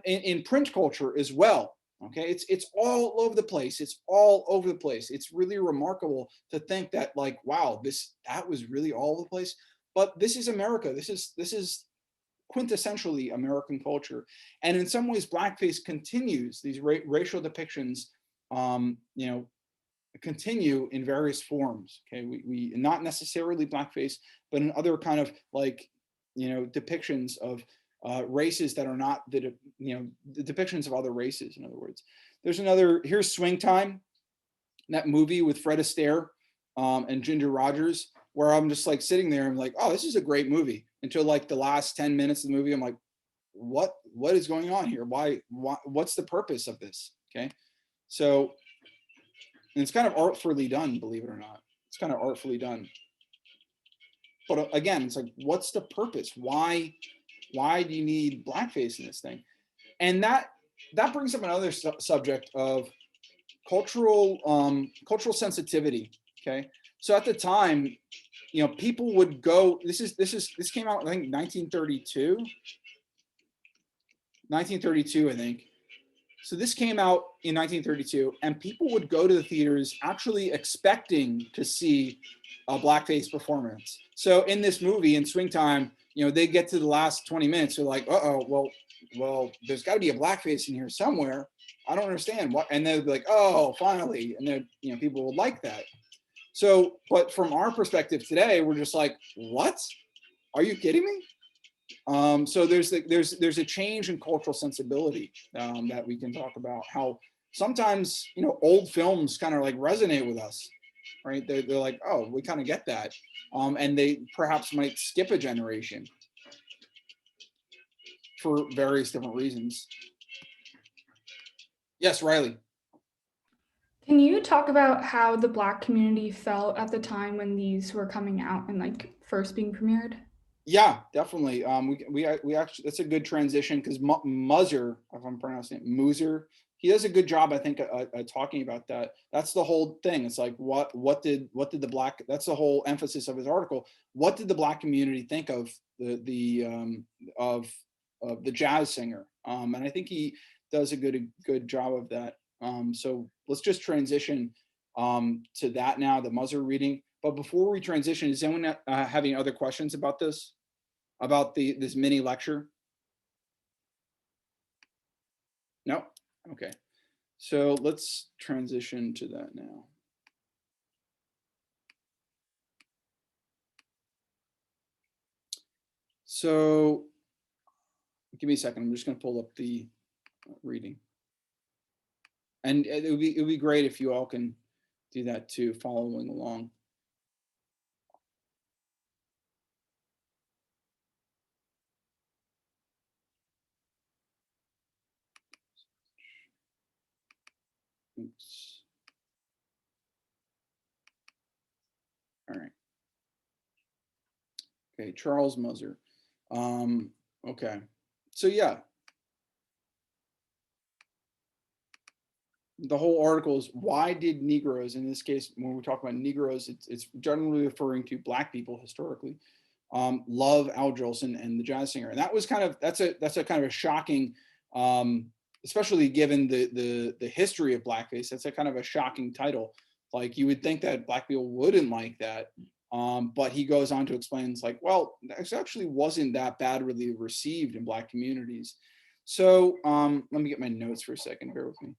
in print culture as well. Okay, it's all over the place. It's all over the place. It's really remarkable to think that, like, wow, that was really all over the place. But this is America. This is quintessentially American culture, and in some ways, blackface continues these racial depictions. Continue in various forms. Okay, we not necessarily blackface, but in other kind of like depictions of races that are not the depictions of other races. In other words, here's Swing Time, that movie with Fred Astaire and Ginger Rogers, where I'm just like sitting there and like, oh, this is a great movie, until like the last 10 minutes of the movie. I'm like, what is going on here? Why what's the purpose of this? Okay, so. And it's kind of artfully done, believe it or not. It's kind of artfully done. But again, it's like, what's the purpose? Why do you need blackface in this thing? And that brings up another subject of cultural sensitivity. Okay, so at the time, people would go. This came out, I think, 1932. 1932, I think. So this came out in 1932, and people would go to the theaters actually expecting to see a blackface performance. So in this movie, in Swing Time, they get to the last 20 minutes, they're like, well, there's got to be a blackface in here somewhere. I don't understand what, and they'd be like, oh, finally, and then people would like that. So, but from our perspective today, we're just like, what? Are you kidding me? So there's a change in cultural sensibility that we can talk about. How sometimes old films kind of like resonate with us, right? They're like, oh, we kind of get that, and they perhaps might skip a generation for various different reasons. Yes, Riley. Can you talk about how the Black community felt at the time when these were coming out and like first being premiered? Yeah, definitely. We actually, that's a good transition, because Muzzer, if I'm pronouncing it, Muser, he does a good job, I think, talking about that. That's the whole thing. It's like, what did the Black? That's the whole emphasis of his article. What did the Black community think of the jazz singer? And I think he does a good job of that. So let's just transition to that now, the Muzzer reading. But before we transition, is anyone have any other questions about this, about this mini lecture? No? Okay. So let's transition to that now. So give me a second. I'm just going to pull up the reading. And it would be great if you all can do that too, following along. Oops. All right. Okay, Charles Muzzer. Okay, so yeah, the whole article is why did Negroes, in this case, when we talk about Negroes, it's generally referring to Black people historically, love Al Jolson and the jazz singer. And that was kind of, that's a kind of a shocking, especially given the history of blackface, that's a kind of a shocking title. Like you would think that Black people wouldn't like that. But he goes on to explain, it's like, well, this actually wasn't that badly received in Black communities. So let me get my notes for a second, bear with me.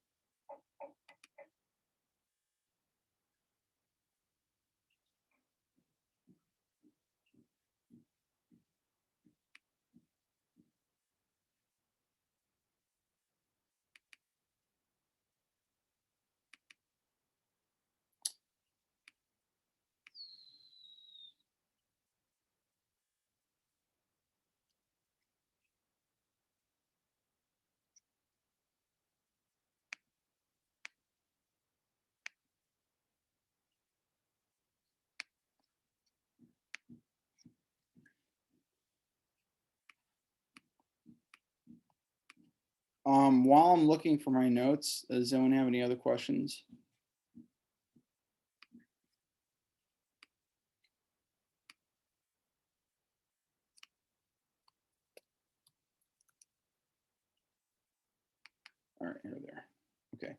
While I'm looking for my notes, does anyone have any other questions? All right, here there. Okay.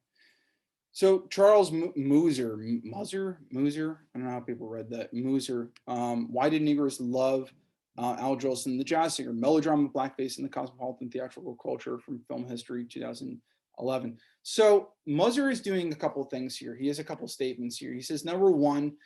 So Charles Muser, I don't know how people read that, Muser. Why did Negroes love Al Jolson, the jazz singer? Melodrama, blackface, and the cosmopolitan theatrical culture from Film History, 2011. So Muser is doing a couple of things here. He has a couple of statements here. He says, number one,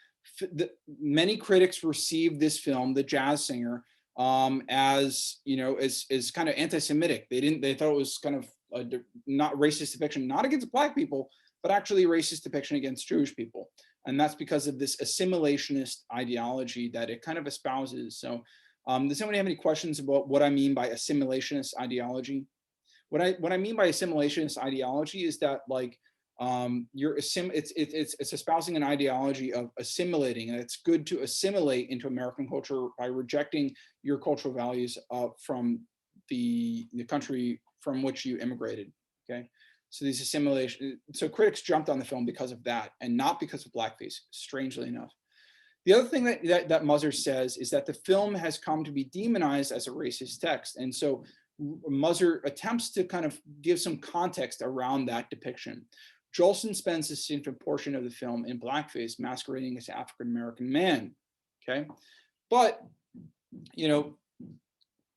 many critics received this film, The Jazz Singer, as, you know, as kind of anti-Semitic. They thought it was kind of a not racist depiction, not against Black people, but actually a racist depiction against Jewish people. And that's because of this assimilationist ideology that it kind of espouses. So does somebody have any questions about what I mean by assimilationist ideology? What I mean by assimilationist ideology is that, like, it's espousing an ideology of assimilating, and it's good to assimilate into American culture by rejecting your cultural values from the country from which you immigrated. Okay. So these assimilation, so critics jumped on the film because of that, and not because of blackface, strangely enough. The other thing that Muser says is that the film has come to be demonized as a racist text. And so Muser attempts to kind of give some context around that depiction. Jolson spends a significant portion of the film in blackface, masquerading as an African-American man, okay? But, you know,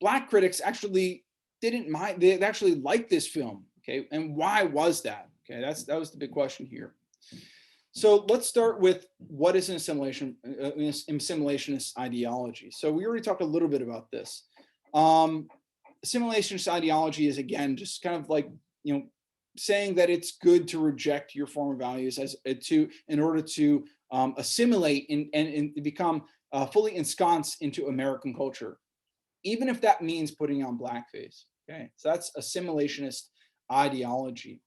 Black critics actually didn't mind, they actually liked this film, okay? And why was that? Okay, that was the big question here. So let's start with what is an assimilationist ideology. So we already talked a little bit about this. Assimilationist ideology is, again, just kind of like, you know, saying that it's good to reject your former values in order to assimilate and become fully ensconced into American culture, even if that means putting on blackface. Okay, so that's assimilationist ideology.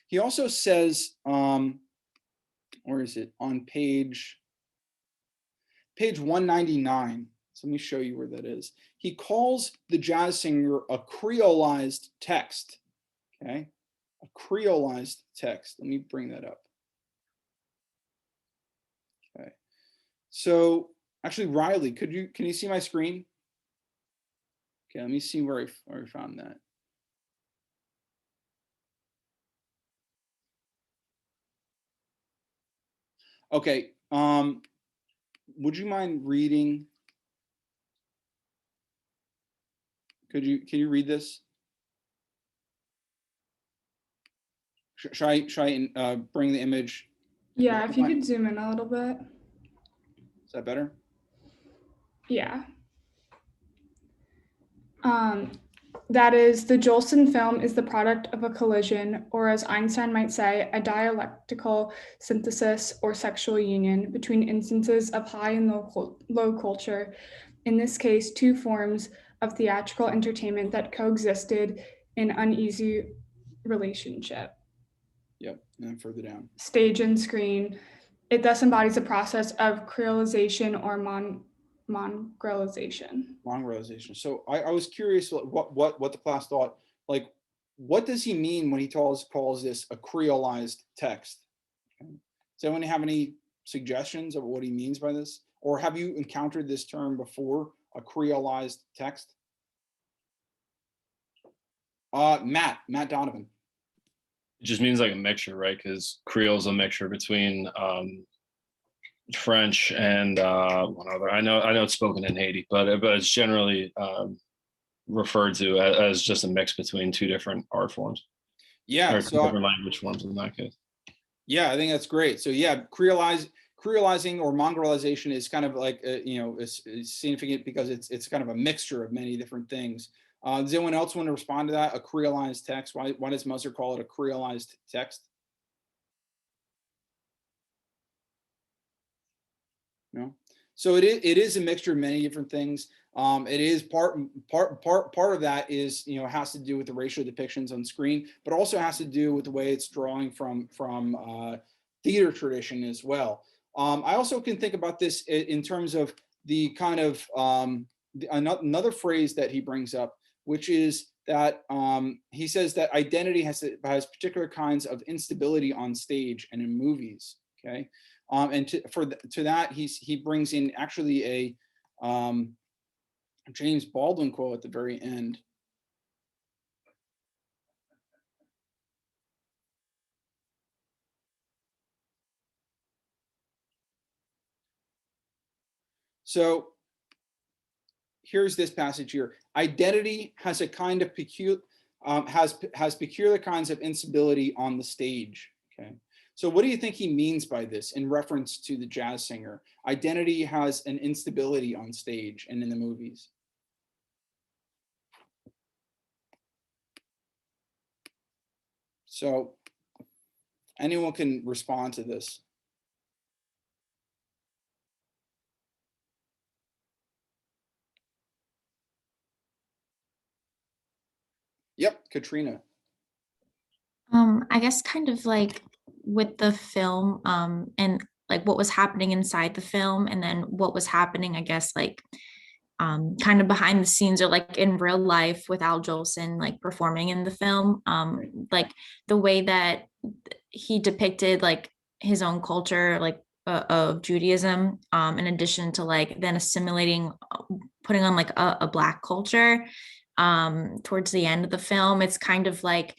He also says, where is it? On page 199. So let me show you where that is. He calls The Jazz Singer a creolized text. Okay, a creolized text. Let me bring that up. Okay, so actually, Riley, can you see my screen? Okay, let me see where I found that. Okay, would you mind reading? Can you read this? Should I bring the image? Yeah, if you could zoom in a little bit. Is that better? Yeah. That is, the Jolson film is the product of a collision, or as Einstein might say, a dialectical synthesis or sexual union between instances of high and low culture, in this case, two forms of theatrical entertainment that coexisted in uneasy relationship. Yep, and then further down. Stage and screen. It thus embodies a process of creolization or mongrelization. Mongrelization. So I was curious what the class thought. Like, what does he mean when he calls this a creolized text? Okay. Does anyone have any suggestions of what he means by this? Or have you encountered this term before, a creolized text? Matt Donovan. It just means like a mixture, right? Because Creole is a mixture between French and one other. I know it's spoken in Haiti, but it's generally referred to as just a mix between two different art forms, Yeah, or two so different language forms in that case. yeah, I think that's great. So yeah, creolizing or mongrelization is kind of like it's significant because it's kind of a mixture of many different things. Does anyone else want to respond to that? A creolized text. Why does Musser call it a creolized text? No. So it is a mixture of many different things. It is part of that is has to do with the racial depictions on screen, but also has to do with the way it's drawing from theater tradition as well. I also can think about this in terms of the kind of another phrase that he brings up, which is that he says that identity has particular kinds of instability on stage and in movies. Okay, and to that he brings in actually a James Baldwin quote at the very end. So here's this passage here. Identity has a kind of has peculiar kinds of instability on the stage. Okay. So what do you think he means by this in reference to the jazz singer? Identity has an instability on stage and in the movies. So anyone can respond to this. Yep, Katrina. I guess kind of like with the film, and like what was happening inside the film, and then what was happening, I guess, like kind of behind the scenes or like in real life with Al Jolson like performing in the film. Like the way that he depicted like his own culture, like of Judaism, in addition to like then assimilating, putting on like a Black culture towards the end of the film. It's kind of like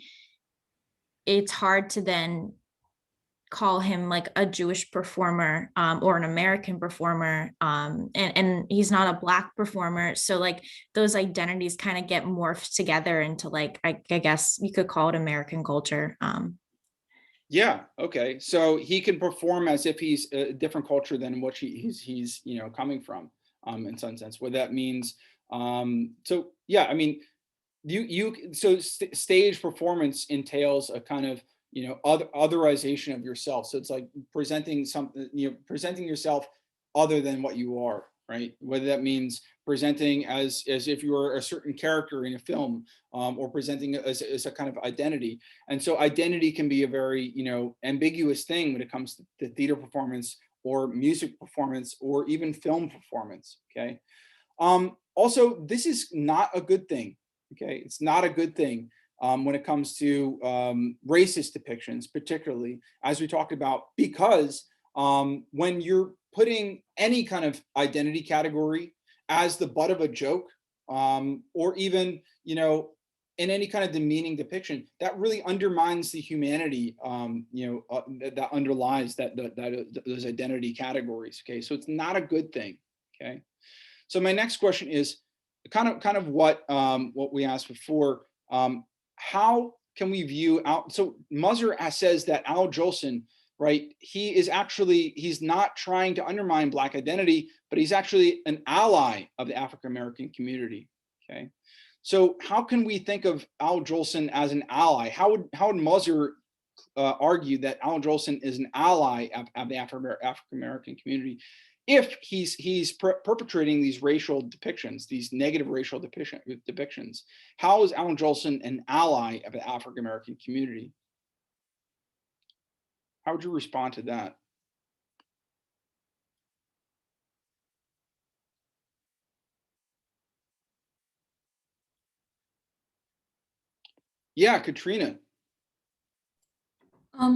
it's hard to then call him like a Jewish performer, or an American performer, and he's not a Black performer, so like those identities kind of get morphed together into like I guess you could call it American culture. Yeah. Okay. So he can perform as if he's a different culture than what he's coming from, in some sense. What that means. So yeah, I mean, stage performance entails a kind of otherization of yourself. So it's like presenting something, presenting yourself other than what you are, right? Whether that means presenting as if you were a certain character in a film, or presenting as a kind of identity. And so identity can be a very ambiguous thing when it comes to theater performance or music performance or even film performance. Okay. Also, this is not a good thing. Okay, it's not a good thing when it comes to racist depictions, particularly as we talked about, because when you're putting any kind of identity category as the butt of a joke, or even in any kind of demeaning depiction, that really undermines the humanity that underlies those identity categories. Okay, so it's not a good thing. Okay, so my next question is kind of what we asked before. How can we view Al? So Musser says that Al Jolson, right? He's not trying to undermine Black identity, but he's actually an ally of the African American community. Okay, so how can we think of Al Jolson as an ally? How would Musser argue that Al Jolson is an ally of the African American community if he's perpetrating these racial depictions, these negative racial depictions? How is Al Jolson an ally of the African American community? How would you respond to that? Yeah, Katrina.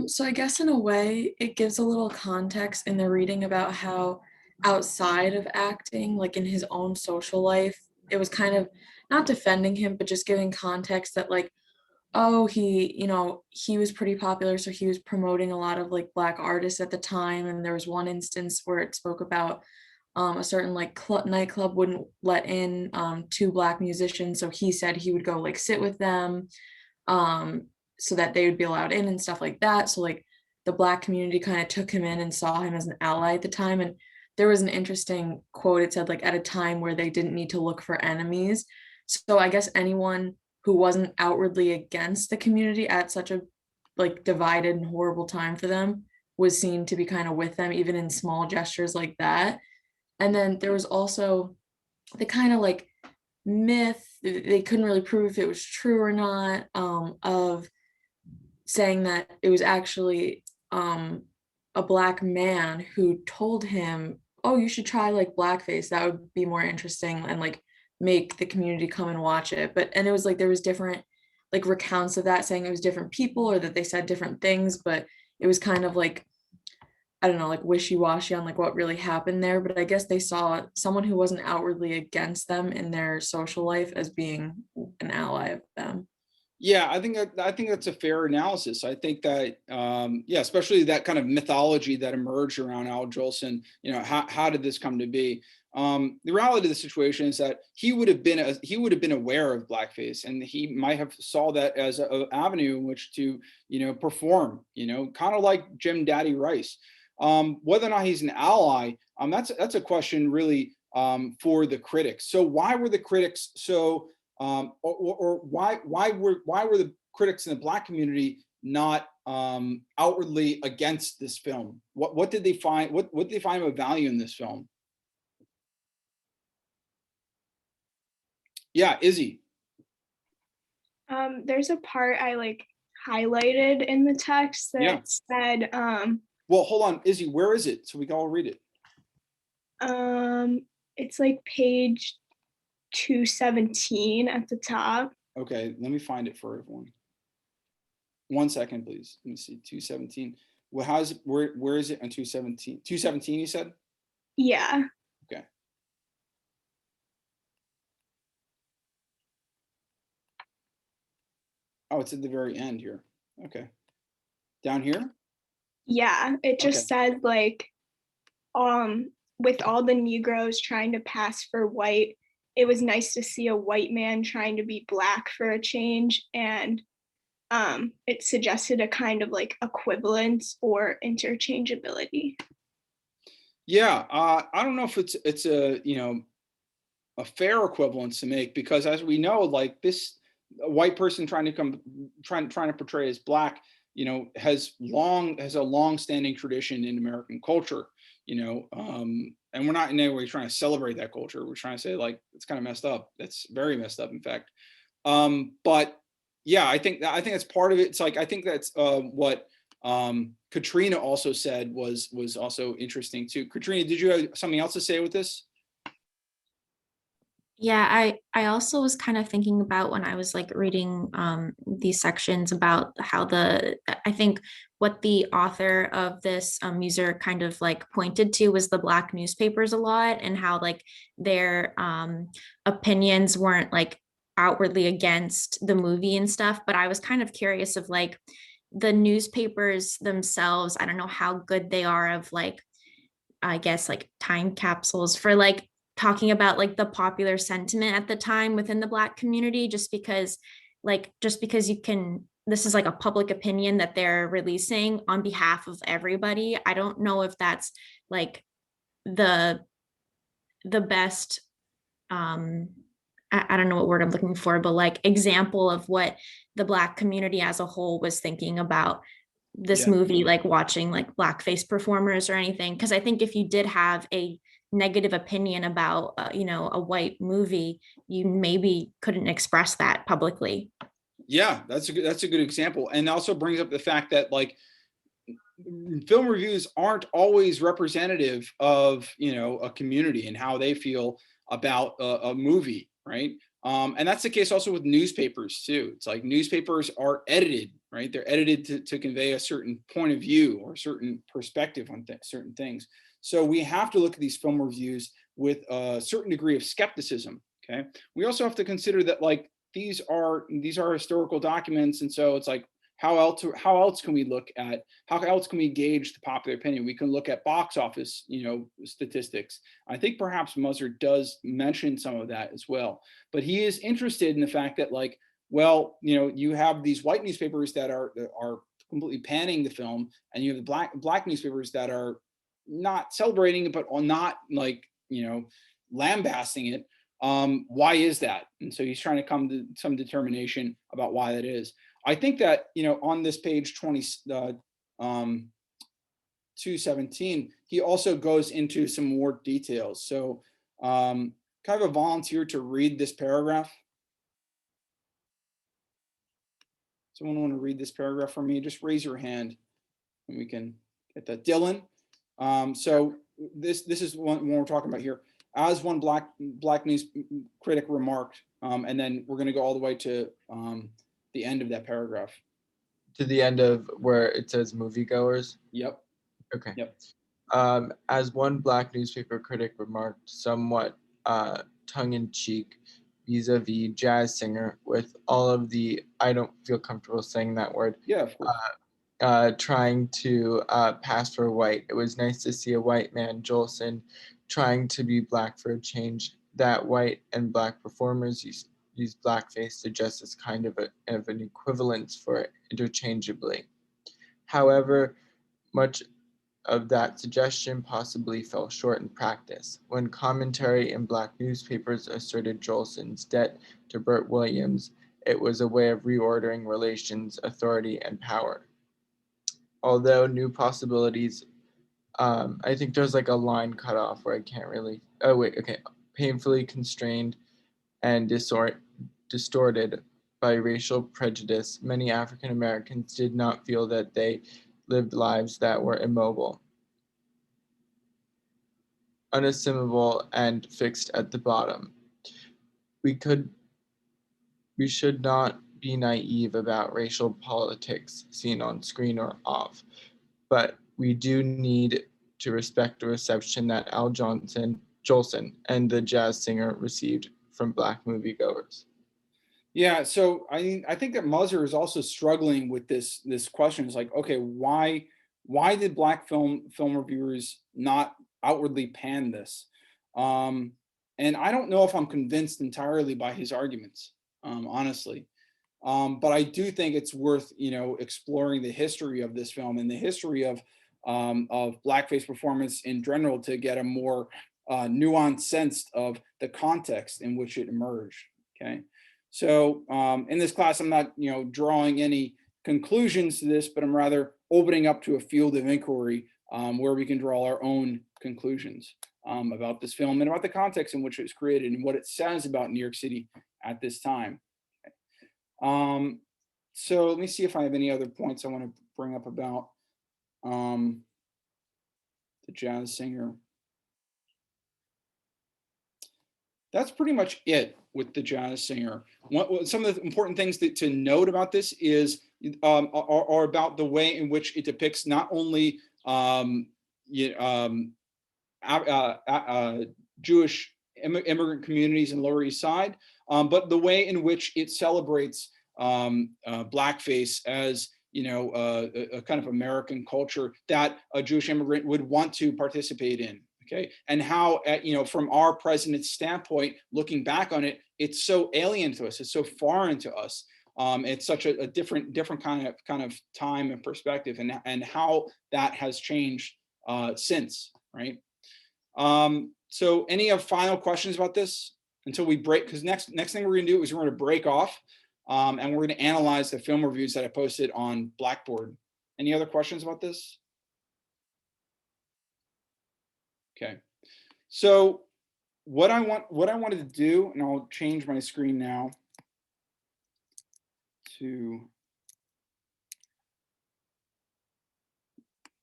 So I guess in a way, it gives a little context in the reading about how outside of acting, like in his own social life, it was kind of not defending him, but just giving context that like, oh, he was pretty popular, so he was promoting a lot of like black artists at the time. And there was one instance where it spoke about a certain like nightclub wouldn't let in two black musicians, so he said he would go like sit with them. Um, so that they would be allowed in and stuff like that. So like the black community kind of took him in and saw him as an ally at the time. And there was an interesting quote. It said like at a time where they didn't need to look for enemies. So I guess anyone who wasn't outwardly against the community at such a like divided and horrible time for them was seen to be kind of with them, even in small gestures like that. And then there was also the kind of like myth, they couldn't really prove if it was true or not, of saying that it was actually a black man who told him, oh, you should try like blackface, that would be more interesting, and like make the community come and watch it. But and it was like there was different like recounts of that, saying it was different people or that they said different things, but it was kind of like, I don't know, like wishy-washy on like what really happened there. But I guess they saw someone who wasn't outwardly against them in their social life as being an ally of them. Yeah, I think that's a fair analysis. I think that yeah, especially that kind of mythology that emerged around Al Jolson. You know, how did this come to be? The reality of the situation is that he would have been aware of blackface, and he might have saw that as an avenue in which to perform. Kind of like Jim Daddy Rice. Whether or not he's an ally, that's a question really for the critics. So why were the critics so? Or why were the critics in the black community not outwardly against this film? What did they find? What did they find of value in this film? Yeah, Izzy. There's a part I like highlighted in the text that Yeah. said, Well, hold on, Izzy. Where is it? So we can all read it. it's like page 217 at the top. Okay, let me find it for everyone. 1 second, please. Let me see. 217. Well, how's it? Where is it on 217? 217, you said? Yeah. Okay. Oh, it's at the very end here. Okay. Down here? Yeah. It just says like, with all the Negroes trying to pass for white, it was nice to see a white man trying to be black for a change. And it suggested a kind of like equivalence or interchangeability. Yeah, I don't know if it's a a fair equivalence to make, because as we know, like this a white person trying to portray as black, has a long-standing tradition in American culture, and we're not in any way trying to celebrate that culture. We're trying to say like it's kind of messed up. That's very messed up, in fact. But yeah, I think that's part of it. It's like I think that's what Katrina also said was also interesting too. Katrina, did you have something else to say with this? Yeah, I also was kind of thinking about when I was like reading these sections about how I think what the author of this user kind of like pointed to was the black newspapers a lot, and how like their opinions weren't like outwardly against the movie and stuff. But I was kind of curious of like the newspapers themselves. I don't know how good they are of like, I guess like time capsules for like talking about like the popular sentiment at the time within the black community, just because you can, this is like a public opinion that they're releasing on behalf of everybody. I don't know if that's like the best I don't know what word I'm looking for, but like example of what the black community as a whole was thinking about this Yeah. movie, like watching like blackface performers or anything. Because I think if you did have a negative opinion about a white movie, you maybe couldn't express that publicly. Yeah, that's a good example, and also brings up the fact that like film reviews aren't always representative of a community and how they feel about a movie, right? And that's the case also with newspapers too. It's like newspapers are edited, right? They're edited to convey a certain point of view or a certain perspective on certain things. So we have to look at these film reviews with a certain degree of skepticism. Okay. We also have to consider that like these are historical documents, and so it's like how else can we look at, how else can we gauge the popular opinion? We can look at box office, statistics. I think perhaps Musser does mention some of that as well, but he is interested in the fact that like, well, you have these white newspapers that are completely panning the film, and you have the black newspapers that are not celebrating it, but are not like, lambasting it. Why is that? And so he's trying to come to some determination about why that is. I think that, on this page 217, he also goes into some more details. So kind of a volunteer to read this paragraph. Someone want to read this paragraph for me? Just raise your hand and we can get that. Dylan. So this is one we're talking about here. As one black news critic remarked, and then we're going to go all the way to the end of that paragraph. To the end of where it says moviegoers? Yep. Okay. Yep. As one black newspaper critic remarked, somewhat tongue-in-cheek, vis-a-vis jazz singer, with all of the, I don't feel comfortable saying that word. Yeah, of course. Trying to pass for white. It was nice to see a white man, Jolson, trying to be black for a change. That white and black performers use blackface suggest as kind of an equivalence for it interchangeably. However, much of that suggestion possibly fell short in practice. When commentary in black newspapers asserted Jolson's debt to Bert Williams, it was a way of reordering relations, authority, and power. Although new possibilities, I think there's like a line cut off where I can't really, painfully constrained and distorted by racial prejudice, many African Americans did not feel that they lived lives that were immobile, unassimilable, and fixed at the bottom. We should not be naive about racial politics seen on screen or off, but we do need to respect the reception that Al Jolson and the jazz singer received from black moviegoers. Yeah, so I think that Musser is also struggling with this question. It's like, okay, why did black film reviewers not outwardly pan this? And I don't know if I'm convinced entirely by his arguments, honestly. But I do think it's worth exploring the history of this film and the history of blackface performance in general to get a more nuanced sense of the context in which it emerged. Okay. So in this class, I'm not, drawing any conclusions to this, but I'm rather opening up to a field of inquiry where we can draw our own conclusions about this film and about the context in which it was created and what it says about New York City at this time. So let me see if I have any other points I want to bring up about the jazz singer. That's pretty much it with the jazz singer. Some of the important things to note about this is are about the way in which it depicts not only Jewish immigrant communities in Lower East Side, but the way in which it celebrates blackface as a kind of American culture that a Jewish immigrant would want to participate in. Okay, and how from our president's standpoint, looking back on it, it's so alien to us. It's so foreign to us. It's such a different kind of time and perspective, and how that has changed since, right? So, any final questions about this until we break? Because next thing we're going to do is we're going to break off, and we're going to analyze the film reviews that I posted on Blackboard. Any other questions about this? Okay, so what I wanted to do, and I'll change my screen now to,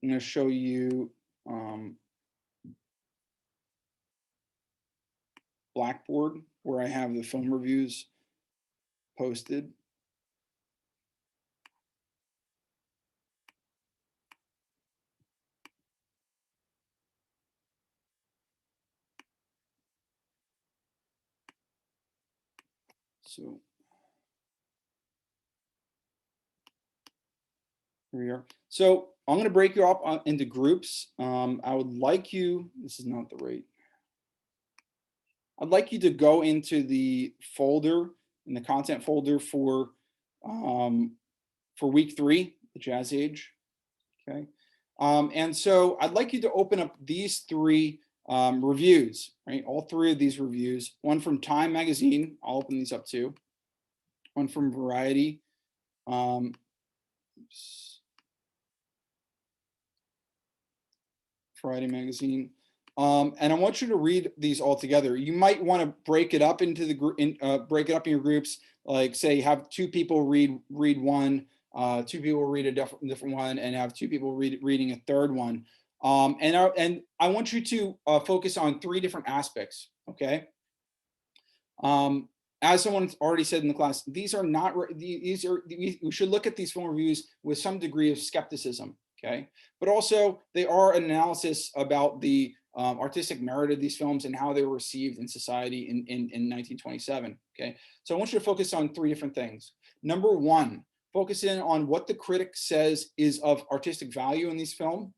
I'm going to show you Blackboard where I have the film reviews posted. So here we are. So I'm going to break you up into groups. I would like you, this is not the rate. I'd like you to go into the folder, in the content folder for week 3, the Jazz Age. Okay. And so I'd like you to open up these 3 reviews, right? All 3 of these reviews, one from Time Magazine, I'll open these up too. One from Variety. Variety Magazine. And I want you to read these all together. You might want to break it up into the group, break it up in your groups. Like say, have 2 people read one, 2 people read a different one, and have 2 people reading a third one. And I want you to focus on 3 different aspects. Okay. As someone already said in the class, these are not. We should look at these film reviews with some degree of skepticism. Okay, but also they are an analysis about the artistic merit of these films and how they were received in society in 1927. Okay, so I want you to focus on 3 different things. Number 1, focus in on what the critic says is of artistic value in these film.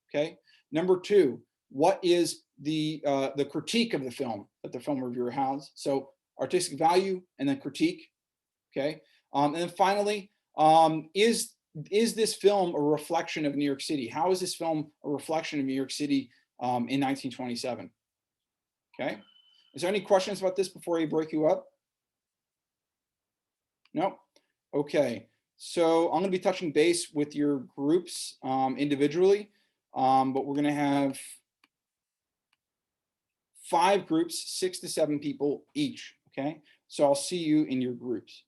Okay. Number 2, what is the critique of the film that the film reviewer has? So artistic value and then critique. Okay. And then finally, is this film a reflection of New York City? How is this film a reflection of New York City in 1927? Okay. Is there any questions about this before I break you up? No? Okay. So I'm going to be touching base with your groups individually, but we're going to have 5 groups, 6 to 7 people each. Okay. So I'll see you in your groups.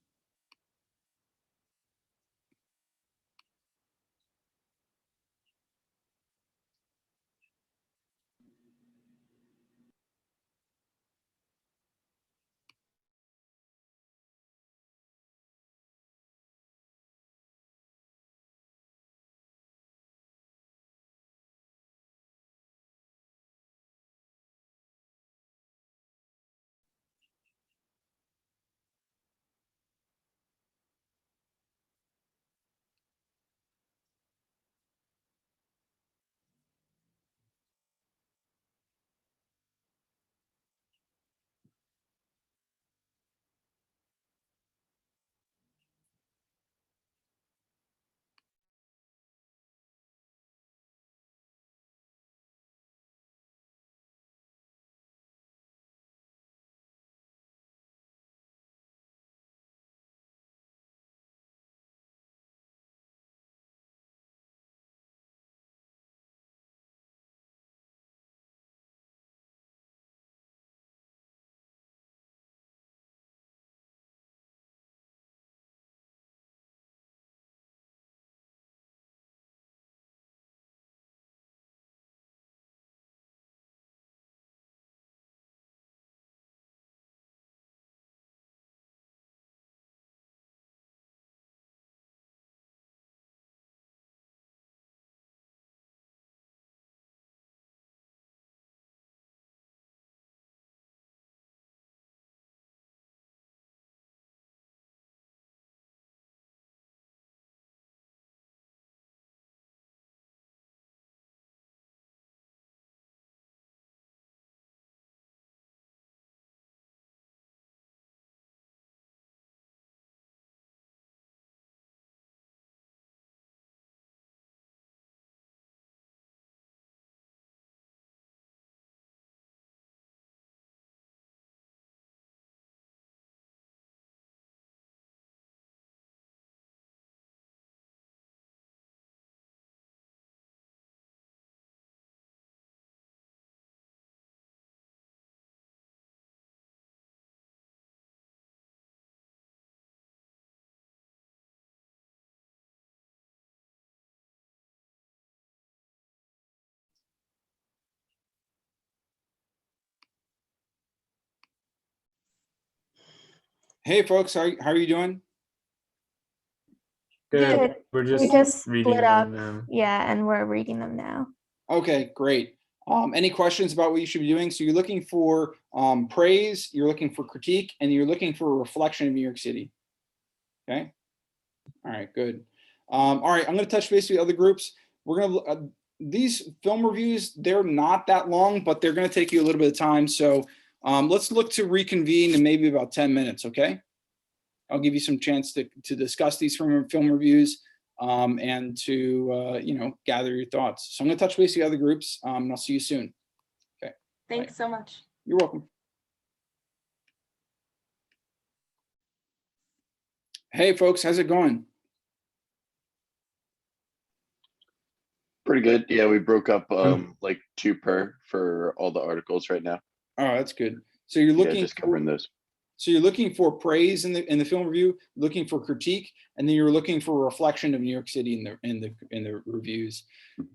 Hey, folks, how are you doing? Good. We're We just just reading split up. them now. Yeah, and we're reading them now. Okay, great. Any questions about what you should be doing? So you're looking for praise, you're looking for critique, and you're looking for a reflection of New York City. Okay. All right, good. All right, I'm going to touch base with the other groups. We're going to these film reviews, they're not that long, but they're going to take you a little bit of time. So let's look to reconvene in maybe about 10 minutes, okay? I'll give you some chance to discuss these film reviews and to, gather your thoughts. So I'm going to touch base with the other groups and I'll see you soon. Okay. Thanks so much. You're welcome. Hey, folks, how's it going? Pretty good. Yeah, we broke up like 2 per for all the articles right now. Oh, that's good. So you're Yeah, looking just covering those. So you're looking for praise in the film review, looking for critique, and then you're looking for a reflection of New York City in the reviews.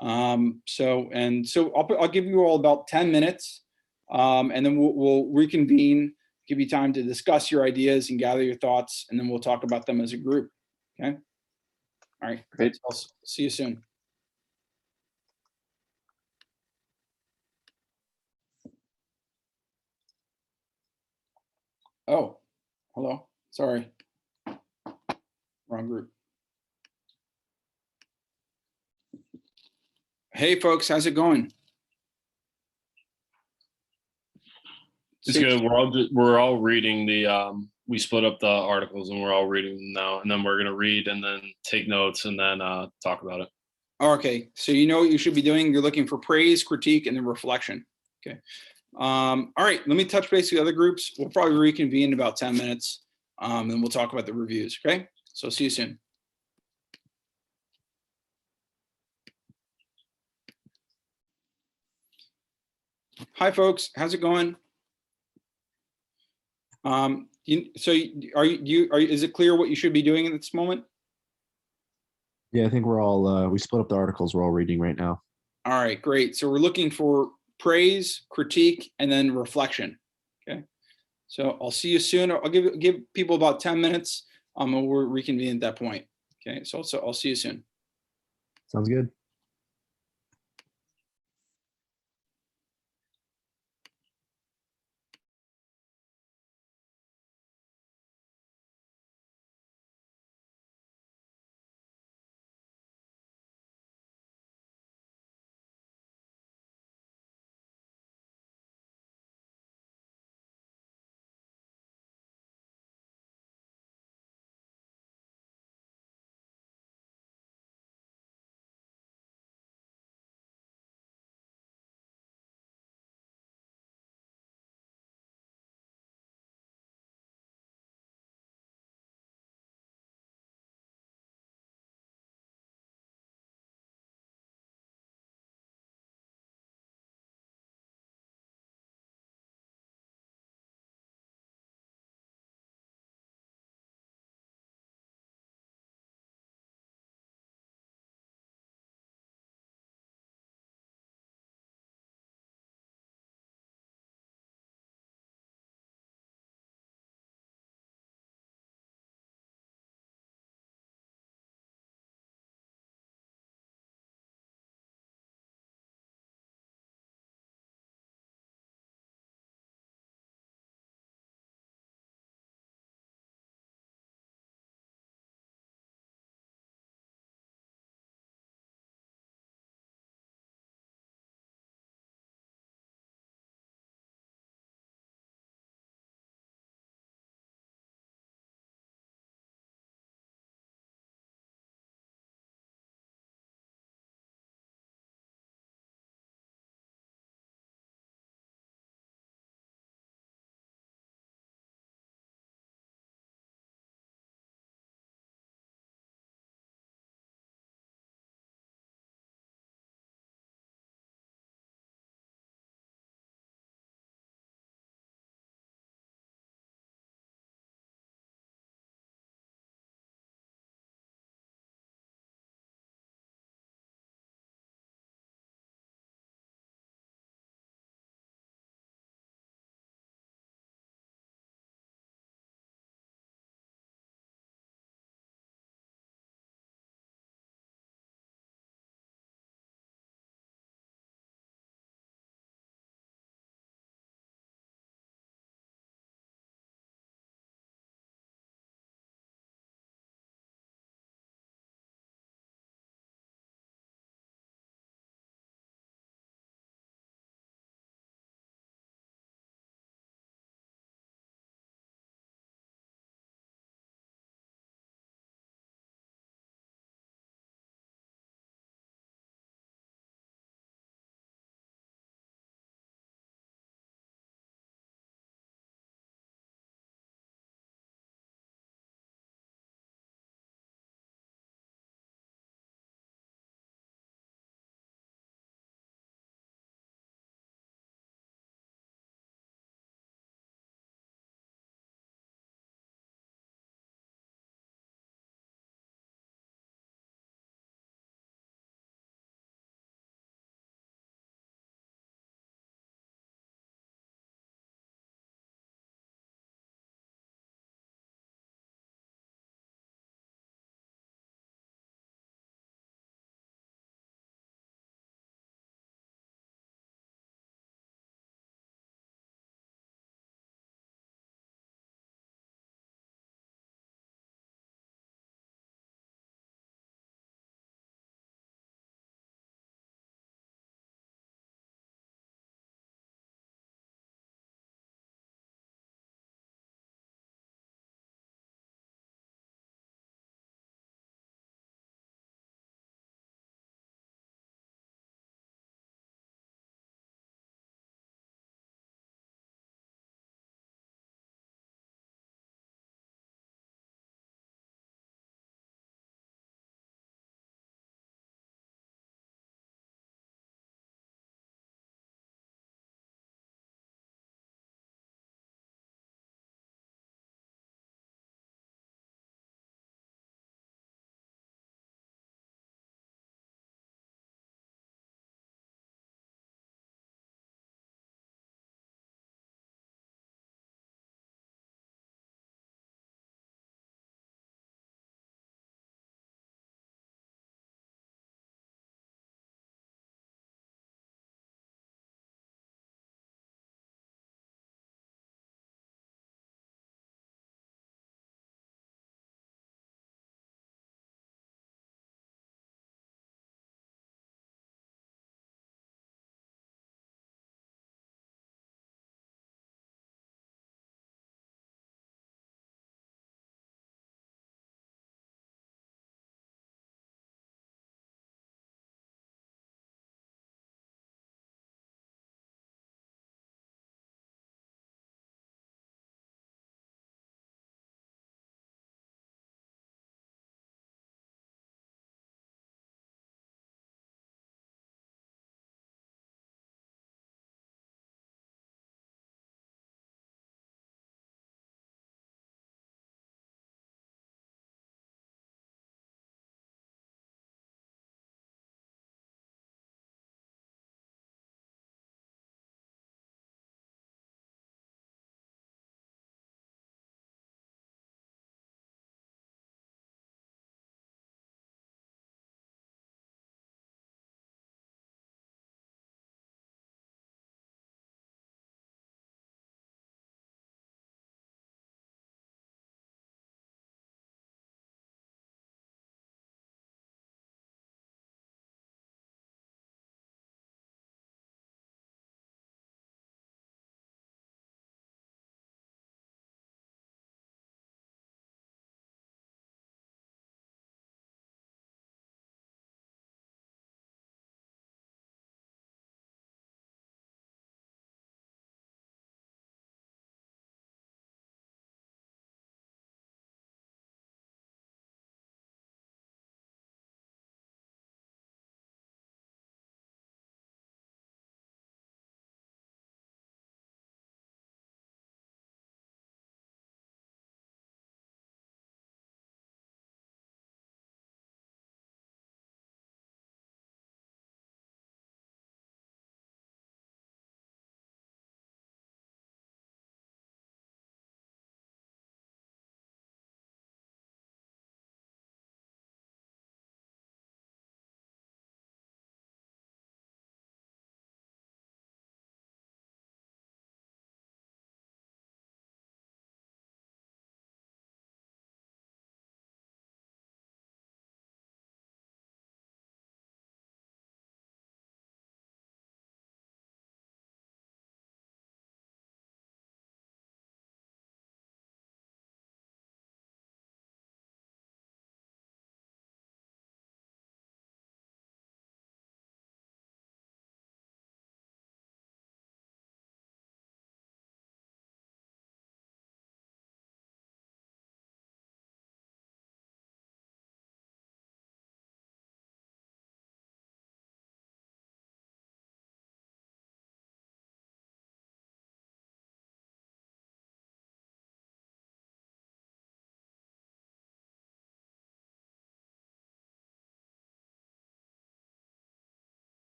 So I'll give you all about 10 minutes, and then we'll reconvene, give you time to discuss your ideas and gather your thoughts, and then we'll talk about them as a group. Okay. All right. Great. I'll see you soon. Oh, hello. Sorry. Wrong group. Hey, folks, how's it going? It's good. We're all reading we split up the articles and we're all reading them now, and then we're gonna read and then take notes and then talk about it. Okay, so you know what you should be doing. You're looking for praise, critique, and then reflection. Okay. All right, let me touch base with the other groups. We'll probably reconvene in about 10 minutes, and we'll talk about the reviews. Okay, so see you soon. Hi, folks. How's it going? Is it clear what you should be doing in this moment? Yeah, I think we're all, we split up the articles we're all reading right now. All right, great. So we're looking for praise, critique, and then reflection. Okay. So I'll see you soon. I'll give people about 10 minutes. And we'll reconvene at that point. Okay. So I'll see you soon. Sounds good.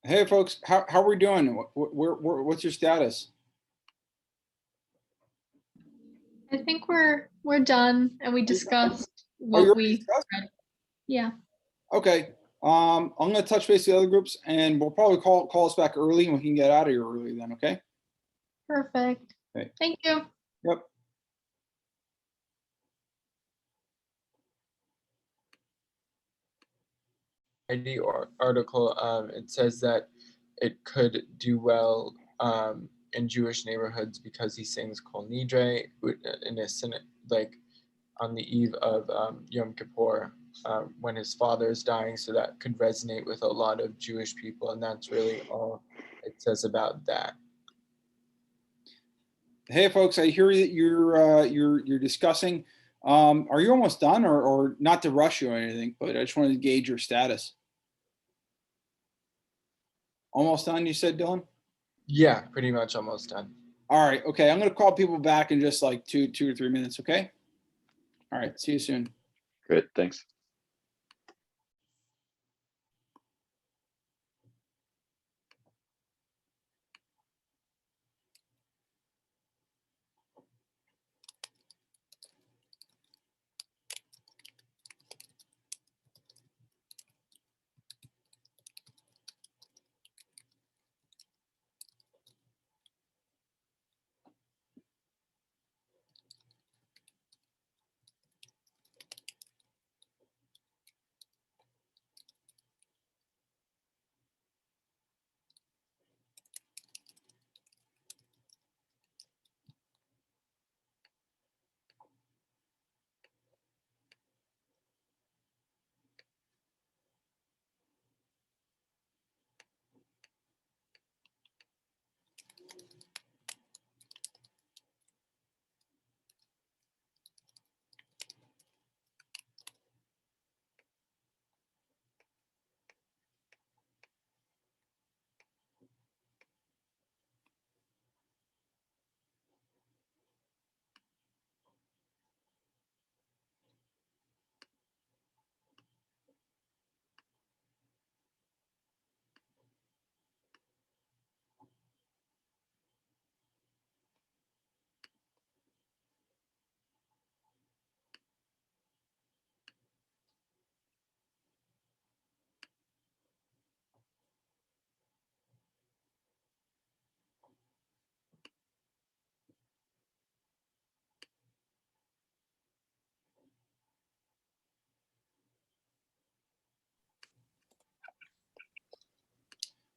Hey, folks, how are we doing? What's your status? I think we're done and we discussed Oh, what you're we discussing? read. Yeah. Okay. I'm gonna touch base with the other groups, and we'll probably call us back early, and we can get out of here early then. Okay. Perfect. Okay. Thank you. Yep. ID article, it says that it could do well in Jewish neighborhoods because he sings Kol Nidre in a like on the eve of Yom Kippur when his father is dying. So that could resonate with a lot of Jewish people, and that's really all it says about that. Hey, folks, I hear that you're discussing. Are you almost done, or not to rush you or anything, but I just wanted to gauge your status. Almost done, you said, Dylan? Yeah, pretty much almost done. All right. Okay. I'm going to call people back in just like two or 3 minutes. Okay. All right. See you soon. Great, thanks.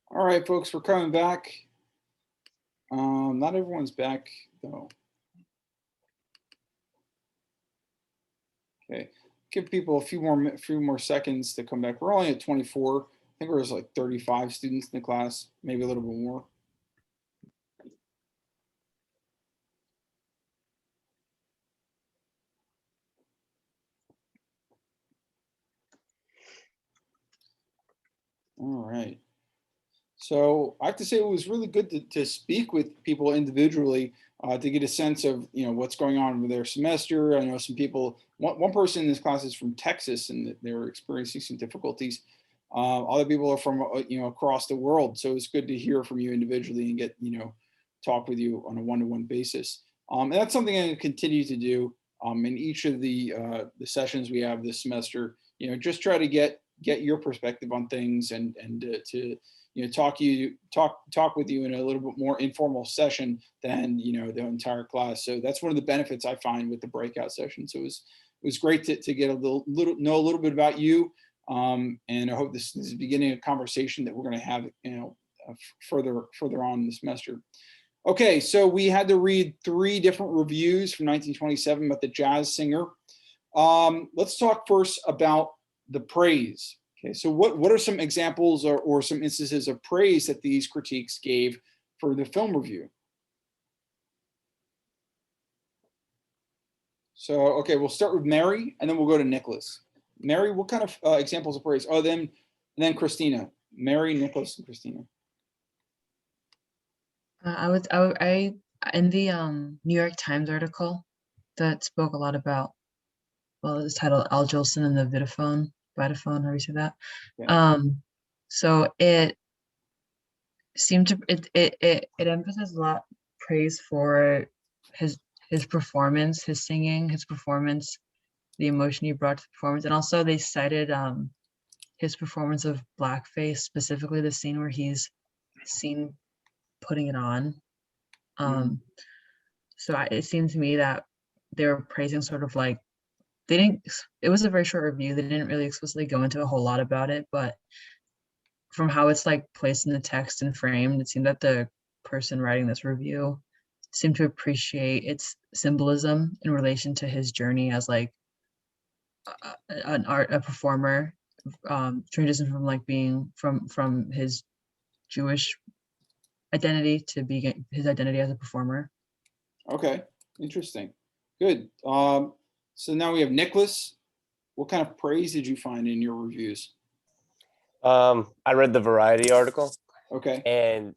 All right, folks, we're coming back. Not everyone's back though. Okay, give people a few more seconds to come back. We're only at 24. I think there was like 35 students in the class, maybe a little bit more. All right. So I have to say it was really good to speak with people individually to get a sense of what's going on with their semester. I know some people. One person in this class is from Texas, and they're experiencing some difficulties. Other people are from across the world. So it's good to hear from you individually and get talk with you on a one-to-one basis. And that's something I'm going to continue to do in each of the sessions we have this semester. Just try to get your perspective on things and to talk with you in a little bit more informal session than the entire class. So that's one of the benefits I find with the breakout sessions. So it was great to get know a little bit about you, and I hope this is the beginning of a conversation that we're going to have further on in the semester. Okay, so we had to read 3 different reviews from 1927 about the jazz singer. Let's talk first about the praise. Okay, so what are some examples or some instances of praise that these critiques gave for the film review? So, okay, we'll start with Mary, and then we'll go to Nicholas. Mary, what kind of examples of praise? Oh, then Christina. Mary, Nicholas, and Christina. I in the New York Times article that spoke a lot about, well, it's titled Al Jolson and the Vitaphone, how do you say that? Yeah. So it seemed to it emphasized a lot praise for his performance, his singing, his performance, the emotion he brought to the performance, and also they cited his performance of blackface, specifically the scene where he's seen putting it on. So it seemed to me that they were praising sort of like it was a very short review. They didn't really explicitly go into a whole lot about it, but from how it's like placed in the text and framed, it seemed that the person writing this review seemed to appreciate its symbolism in relation to his journey as like a performer, transition from like being from his Jewish identity to being his identity as a performer. Okay, interesting. Good. So now we have Nicholas. What kind of praise did you find in your reviews? I read the Variety article. Okay. And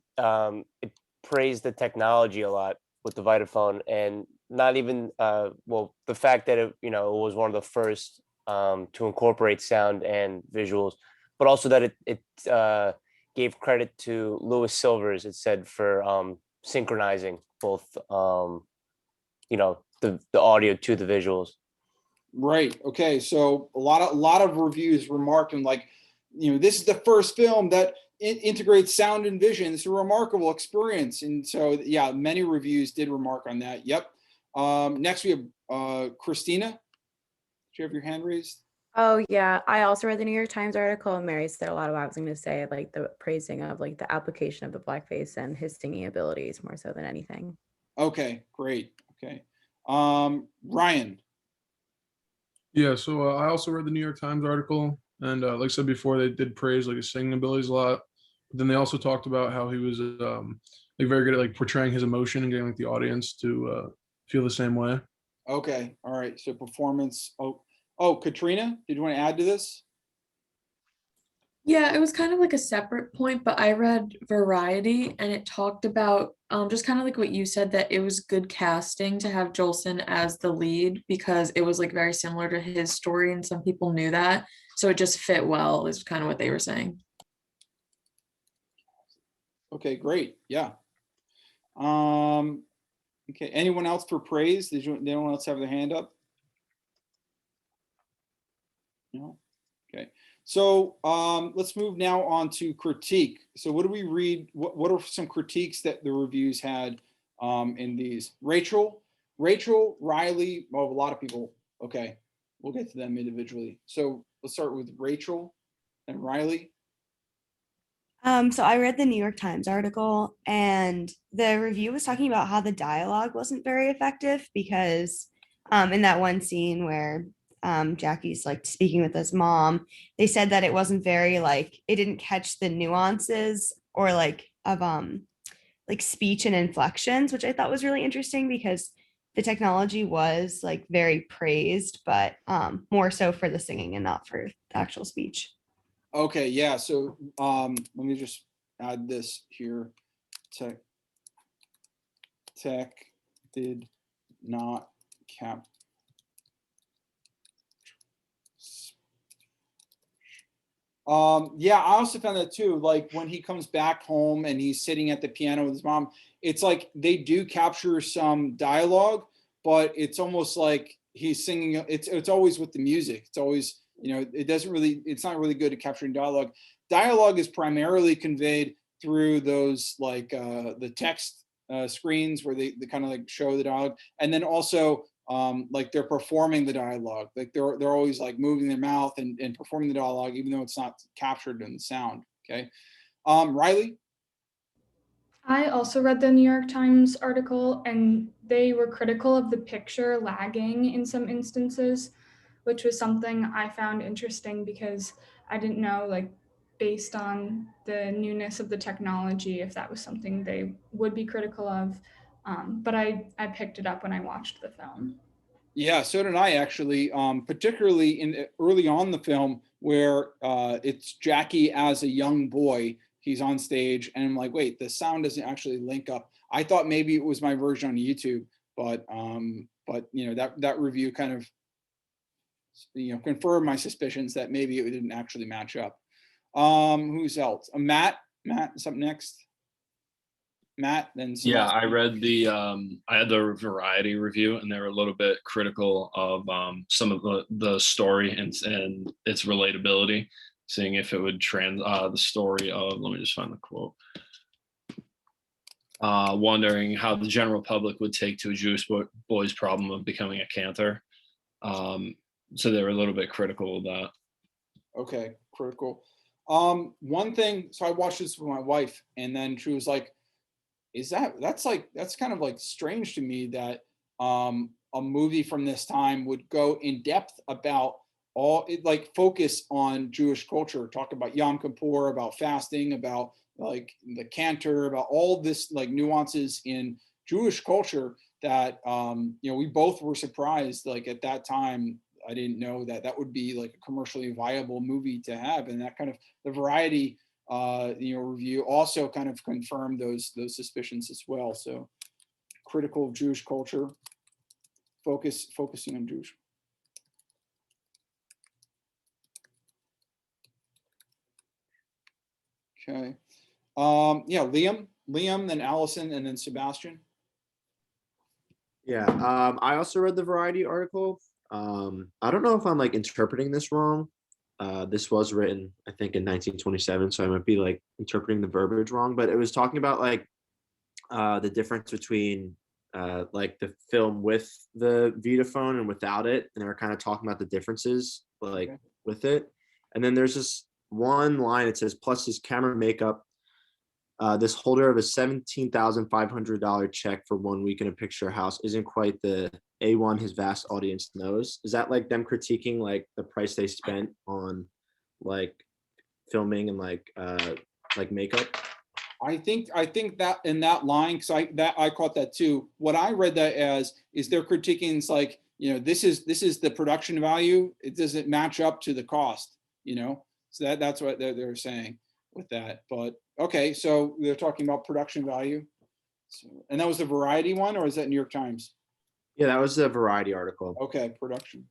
it praised the technology a lot with the Vitaphone, and not even well, the fact that it was one of the first to incorporate sound and visuals, but also that it gave credit to Louis Silvers. It said for synchronizing both the audio to the visuals. Right. Okay. So a lot of reviews remarking like, this is the first film that integrates sound and vision. It's a remarkable experience. And so, yeah, many reviews did remark on that. Yep. Next we have Christina. Do you have your hand raised? Oh yeah, I also read the New York Times article, and Mary said a lot of what I was going to say, like the praising of like the application of the blackface and his singing abilities more so than anything. Okay, great. Okay. Ryan. Yeah, so I also read the New York Times article, and like I said before, they did praise like his singing abilities a lot. But then they also talked about how he was like very good at like portraying his emotion and getting like the audience to feel the same way. Okay, all right. So performance. Oh, Katrina, did you want to add to this? Yeah, it was kind of like a separate point, but I read Variety and it talked about just kind of like what you said, that it was good casting to have Jolson as the lead because it was like very similar to his story and some people knew that. So it just fit well, is kind of what they were saying. Okay, great. Yeah. Okay, anyone else for praise? Did anyone else have their hand up? No. Okay. So let's move now on to critique. So what do we read? What are some critiques that the reviews had in these? Rachel, Riley, well, a lot of people. Okay, we'll get to them individually. So let's start with Rachel and Riley. So I read the New York Times article, and the review was talking about how the dialogue wasn't very effective because in that one scene where Jackie's like speaking with his mom, they said that it wasn't very like, it didn't catch the nuances or like of like speech and inflections, which I thought was really interesting because the technology was like very praised, but more so for the singing and not for the actual speech. Okay, yeah. So let me just add this here. Tech did not cap. Yeah, I also found that too. Like when he comes back home and he's sitting at the piano with his mom, it's like they do capture some dialogue, but it's almost like he's singing. It's always with the music. It's always, it's not really good at capturing dialogue. Dialogue is primarily conveyed through those like the text screens where they kind of like show the dialogue, and then also like they're performing the dialogue. Like they're always like moving their mouth and performing the dialogue, even though it's not captured in the sound. Okay, Riley. I also read the New York Times article, and they were critical of the picture lagging in some instances, which was something I found interesting because I didn't know, like, based on the newness of the technology, if that was something they would be critical of. But I picked it up when I watched the film. Yeah, so did I actually, particularly in early on the film where it's Jackie as a young boy. He's on stage and I'm like, wait, the sound doesn't actually link up. I thought maybe it was my version on YouTube, but that review kind of confirmed my suspicions that maybe it didn't actually match up. Who's else? Matt is up next. Matt, then Yeah, I Sebastian. read the I had the Variety review, and they were a little bit critical of some of the story and its relatability, seeing if it would the story of, let me just find the quote. Wondering how the general public would take to a Jewish boy's problem of becoming a cantor. So they were a little bit critical of that. Okay, critical. One thing, so I watched this with my wife, and then she was like, that's kind of like strange to me that a movie from this time would go in depth about like focus on Jewish culture, talk about Yom Kippur, about fasting, about like the cantor, about all this like nuances in Jewish culture that we both were surprised. Like at that time, I didn't know that that would be like a commercially viable movie to have, and that kind of the Variety review also kind of confirmed those suspicions as well. So critical of Jewish culture, focusing on Jewish. Okay. Yeah, Liam, then Allison, and then Sebastian. Yeah, I also read the Variety article. I don't know if I'm like interpreting this wrong. This was written, I think, in 1927, so I might be like interpreting the verbiage wrong, but it was talking about like the difference between like the film with the Vitaphone and without it, and they were kind of talking about the differences like with it. And then there's this one line, it says, plus his camera makeup, this holder of a $17,500 check for 1 week in a picture house isn't quite the A1 his vast audience knows. Is that like them critiquing like the price they spent on like filming and like makeup? I think that in that line, because I caught that too. What I read that as is they're critiquing, it's like, this is the production value. It doesn't match up to the cost, So that's what they're saying with that. But okay, so they're talking about production value. So, and that was the Variety one, or is that New York Times? Yeah, that was the Variety article. Okay, production.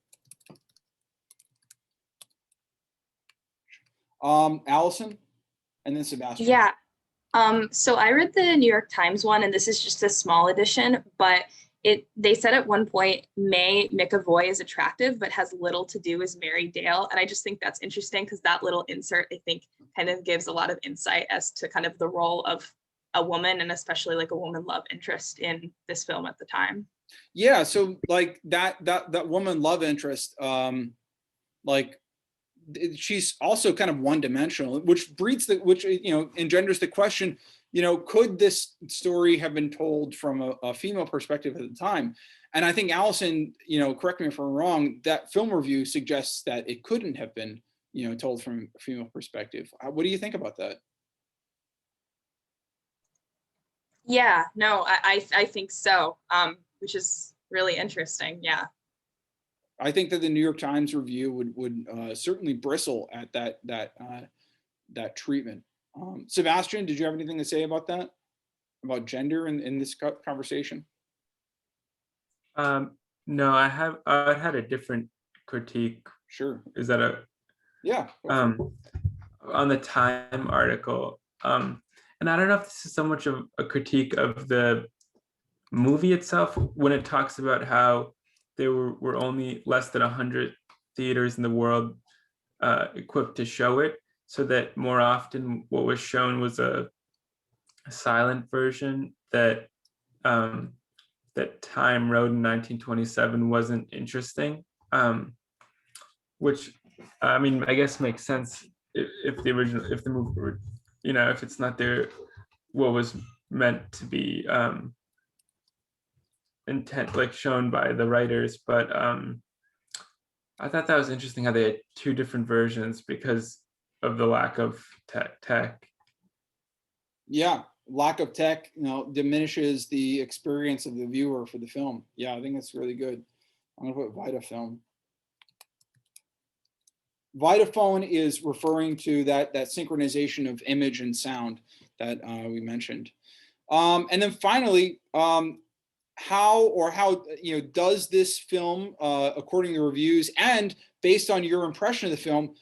Allison, and then Sebastian. Yeah. So I read the New York Times one, and this is just a small edition, but they said at one point, May McAvoy is attractive, but has little to do as Mary Dale. And I just think that's interesting because that little insert, I think, kind of gives a lot of insight as to kind of the role of a woman, and especially like a woman love interest in this film at the time. Yeah, so like that woman love interest, like she's also kind of one-dimensional, which engenders the question, could this story have been told from a female perspective at the time? And I think Allison, correct me if I'm wrong, that film review suggests that it couldn't have been, told from a female perspective. What do you think about that? Yeah, no, I think so, which is really interesting. Yeah. I think that the New York Times review would certainly bristle at that treatment. Sebastian, did you have anything to say about that? About gender in this conversation? No, I had a different critique. Sure. Is that a yeah? On the Time article, and I don't know if this is so much of a critique of the movie itself when it talks about how there were only less than 100 theaters in the world equipped to show it, so that more often what was shown was a silent version that that Time wrote in 1927 wasn't interesting, which I mean, I guess makes sense if the movie were, if it's not there what was meant to be intent, like shown by the writers. But I thought that was interesting how they had two different versions because of the lack of tech. Yeah, lack of tech, diminishes the experience of the viewer for the film. Yeah, I think that's really good. I'm gonna put Vitafilm. Vitaphone is referring to that synchronization of image and sound that we mentioned. And then finally, how does this film, according to reviews and based on your impression of the film,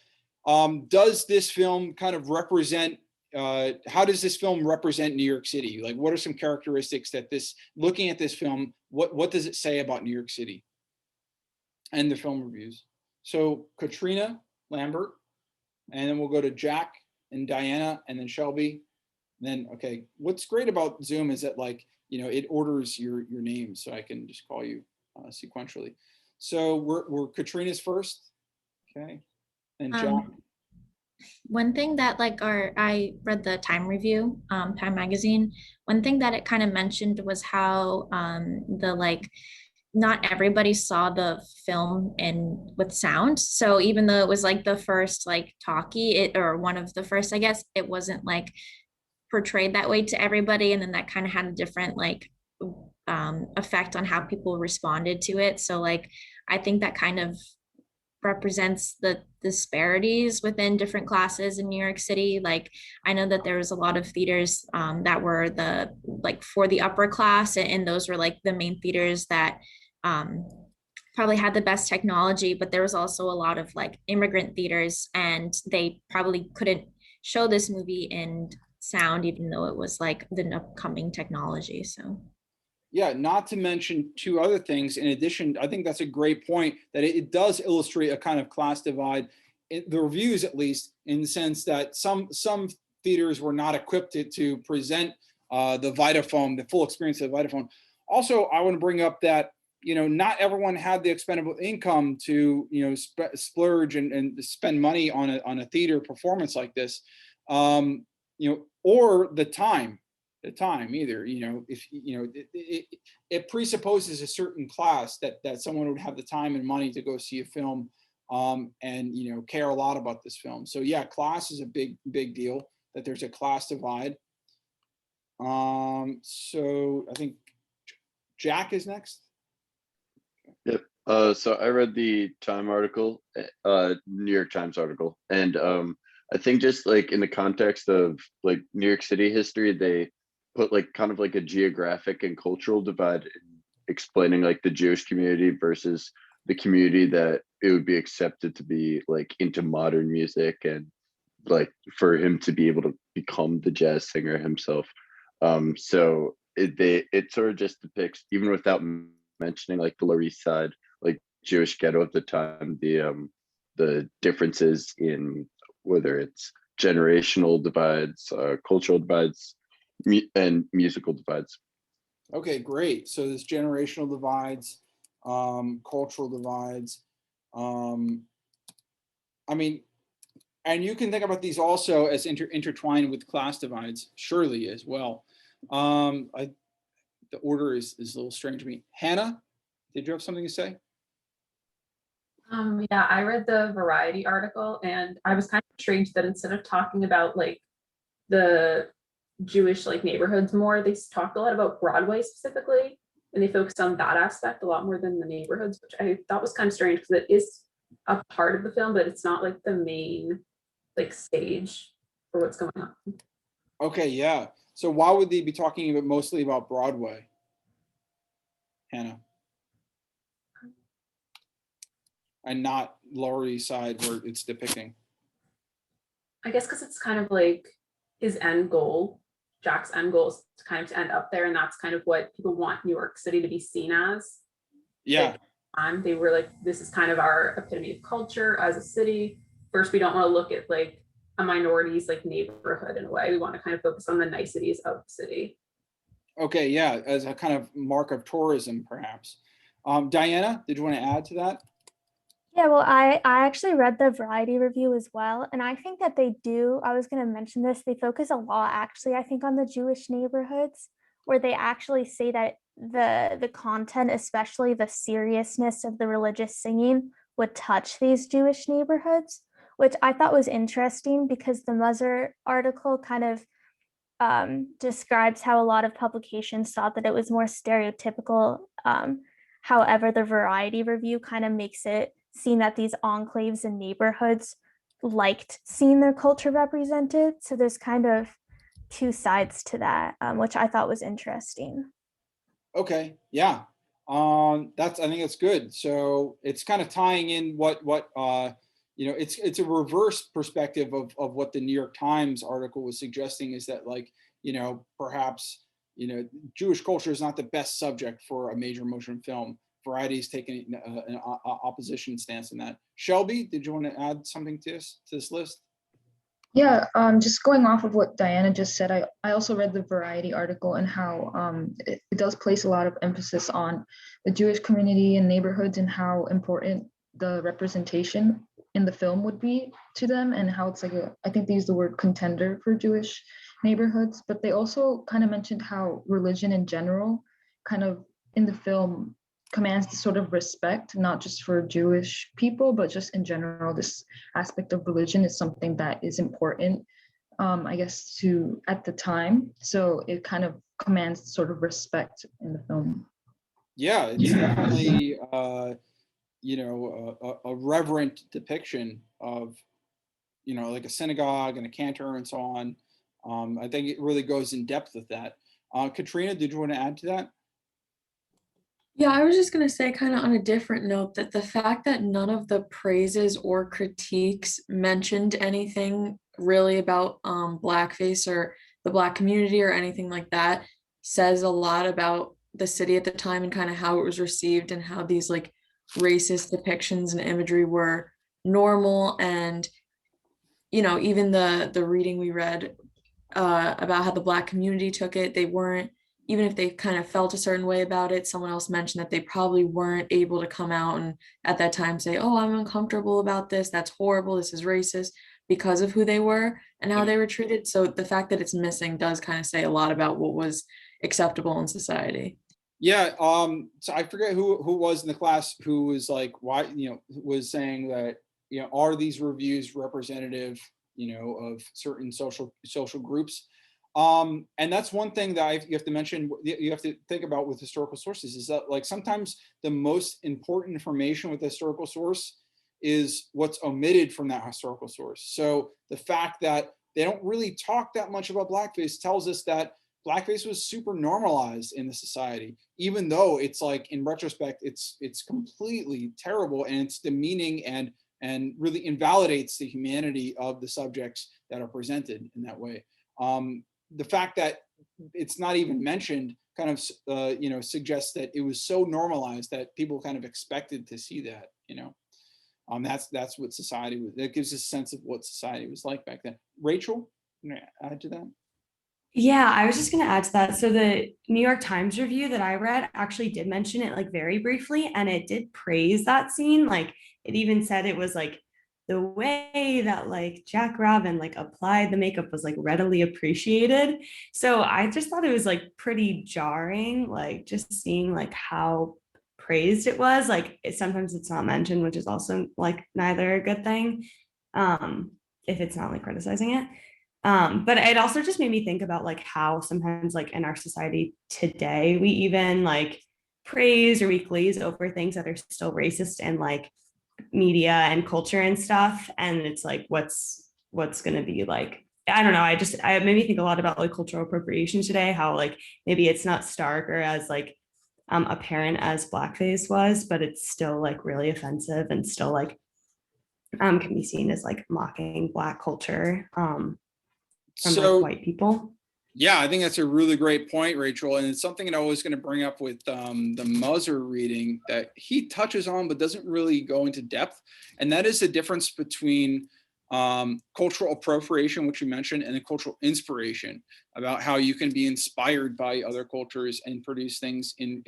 does this film kind of represent how does this film represent New York City? Like, what are some characteristics that looking at this film, what does it say about New York City? And the film reviews. So Katrina Lambert, and then we'll go to Jack and Diana, and then Shelby. Then, okay, what's great about Zoom is that, like, you know, it orders your names, so I can just call you sequentially. So we're Katrina's first, okay, and Jack. One thing that I read the Time review, Time magazine. One thing that it kind of mentioned was how not everybody saw the film with sound. So even though it was like the first talkie, or one of the first, I guess, it wasn't like portrayed that way to everybody, and then that kind of had a different effect on how people responded to it. So I think that kind of represents the disparities within different classes in New York City. Like, I know that there was a lot of theaters that were for the upper class, and those were the main theaters that probably had the best technology, but there was also a lot of immigrant theaters, and they probably couldn't show this movie in sound, even though it was the upcoming technology. So yeah, not to mention two other things in addition. I think that's a great point, that it does illustrate a kind of class divide, the reviews at least, in the sense that some theaters were not equipped to present the Vitaphone, the full experience of the Vitaphone. Also, I want to bring up that, you know, not everyone had the expendable income to, you know, splurge and spend money on a theater performance like this, you know, or the time either. You know, if you know, it presupposes a certain class that someone would have the time and money to go see a film, and, you know, care a lot about this film. So yeah, class is a big deal, that there's a class divide. So I think Jack is next. Yep. So I read the Time article, New York Times article, and I think just in the context of New York City history, they put kind of a geographic and cultural divide in explaining the Jewish community versus the community that it would be accepted to be into modern music, and for him to be able to become the jazz singer himself. So it sort of just depicts, even without mentioning the Lower East Side, Jewish ghetto at the time, the differences in whether it's generational divides, cultural divides, and musical divides. Okay, great. So there's generational divides, cultural divides. I mean, and you can think about these also as intertwined with class divides, surely, as well. The order is a little strange to me. Hannah, did you have something to say? Yeah, I read the Variety article, and I was kind of intrigued that instead of talking about the Jewish neighborhoods more, they talked a lot about Broadway specifically, and they focused on that aspect a lot more than the neighborhoods, which I thought was kind of strange, because it is a part of the film, but it's not the main stage for what's going on. Okay, yeah. So why would they be talking mostly about Broadway, Hannah? And not Lower East Side, where it's depicting? I guess because it's kind of his end goal, Jack's end goal, is kind of to end up there, and that's kind of what people want New York City to be seen as. Yeah. They were this is kind of our epitome of culture as a city. First, we don't want to look at a minority's neighborhood in a way. We want to kind of focus on the niceties of the city. Okay, yeah, as a kind of mark of tourism, perhaps. Diana, did you want to add to that? Yeah, well, I actually read the Variety review as well, and I think that they do. I was going to mention this. They focus a lot, actually, I think, on the Jewish neighborhoods, where they actually say that the content, especially the seriousness of the religious singing, would touch these Jewish neighborhoods, which I thought was interesting, because the Muzzer article kind of describes how a lot of publications thought that it was more stereotypical. However, the Variety review kind of makes it seem that these enclaves and neighborhoods liked seeing their culture represented. So there's kind of two sides to that, which I thought was interesting. Okay, yeah. I think that's good. So it's kind of tying in what you know, it's a reverse perspective of what the New York Times article was suggesting, is that, like, you know, perhaps, you know, Jewish culture is not the best subject for a major motion film. Variety's taking an opposition stance in that. Shelby, did you want to add something to this list? Yeah, just going off of what Diana just said, I also read the Variety article and how it does place a lot of emphasis on the Jewish community and neighborhoods and how important the representation in the film would be to them, and how it's like I think they use the word contender for Jewish neighborhoods, but they also kind of mentioned how religion in general kind of in the film commands the sort of respect, not just for Jewish people, but just in general. This aspect of religion is something that is important, I guess, to at the time. So it kind of commands sort of respect in the film. Yeah, it's definitely you know, a reverent depiction of, you know, like a synagogue and a cantor and so on. I think it really goes in depth with that. Katrina, did you want to add to that? Yeah, I was just going to say, kind of on a different note, that the fact that none of the praises or critiques mentioned anything really about blackface or the Black community or anything like that says a lot about the city at the time and kind of how it was received, and how these like racist depictions and imagery were normal. And you know, even the reading we read about how the Black community took it, they weren't, even if they kind of felt a certain way about it, someone else mentioned that they probably weren't able to come out and at that time say, oh, I'm uncomfortable about this, that's horrible, this is racist, because of who they were and how they were treated. So the fact that it's missing does kind of say a lot about what was acceptable in society. Yeah, so I forget who was in the class who was like, why, you know, was saying that, you know, are these reviews representative, you know, of certain social groups? And that's one thing that you have to mention, you have to think about with historical sources, is that like sometimes the most important information with a historical source is what's omitted from that historical source. So the fact that they don't really talk that much about blackface tells us that blackface was super normalized in the society, even though it's like, in retrospect, it's completely terrible and it's demeaning and really invalidates the humanity of the subjects that are presented in that way. The fact that it's not even mentioned kind of, you know, suggests that it was so normalized that people kind of expected to see that, you know. That's what society was. That gives us a sense of what society was like back then. Rachel, can I add to that? Yeah, I was just going to add to that. So the New York Times review that I read actually did mention it like very briefly, and it did praise that scene. Like it even said it was like the way that like Jack Robin like applied the makeup was like readily appreciated. So I just thought it was like pretty jarring, like just seeing like how praised it was. Like sometimes it's not mentioned, which is also like neither a good thing, if it's not like criticizing it. But it also just made me think about like how sometimes like in our society today, we even like praise or we glaze over things that are still racist in like media and culture and stuff. And it's like, what's going to be like, I don't know. I made me think a lot about like cultural appropriation today, how like maybe it's not stark or as like apparent as blackface was, but it's still like really offensive and still like can be seen as like mocking Black culture. From like white people. Yeah, I think that's a really great point, Rachel. And it's something that I was going to bring up with the Moser reading that he touches on, but doesn't really go into depth. And that is the difference between cultural appropriation, which you mentioned, and the cultural inspiration, about how you can be inspired by other cultures and produce things in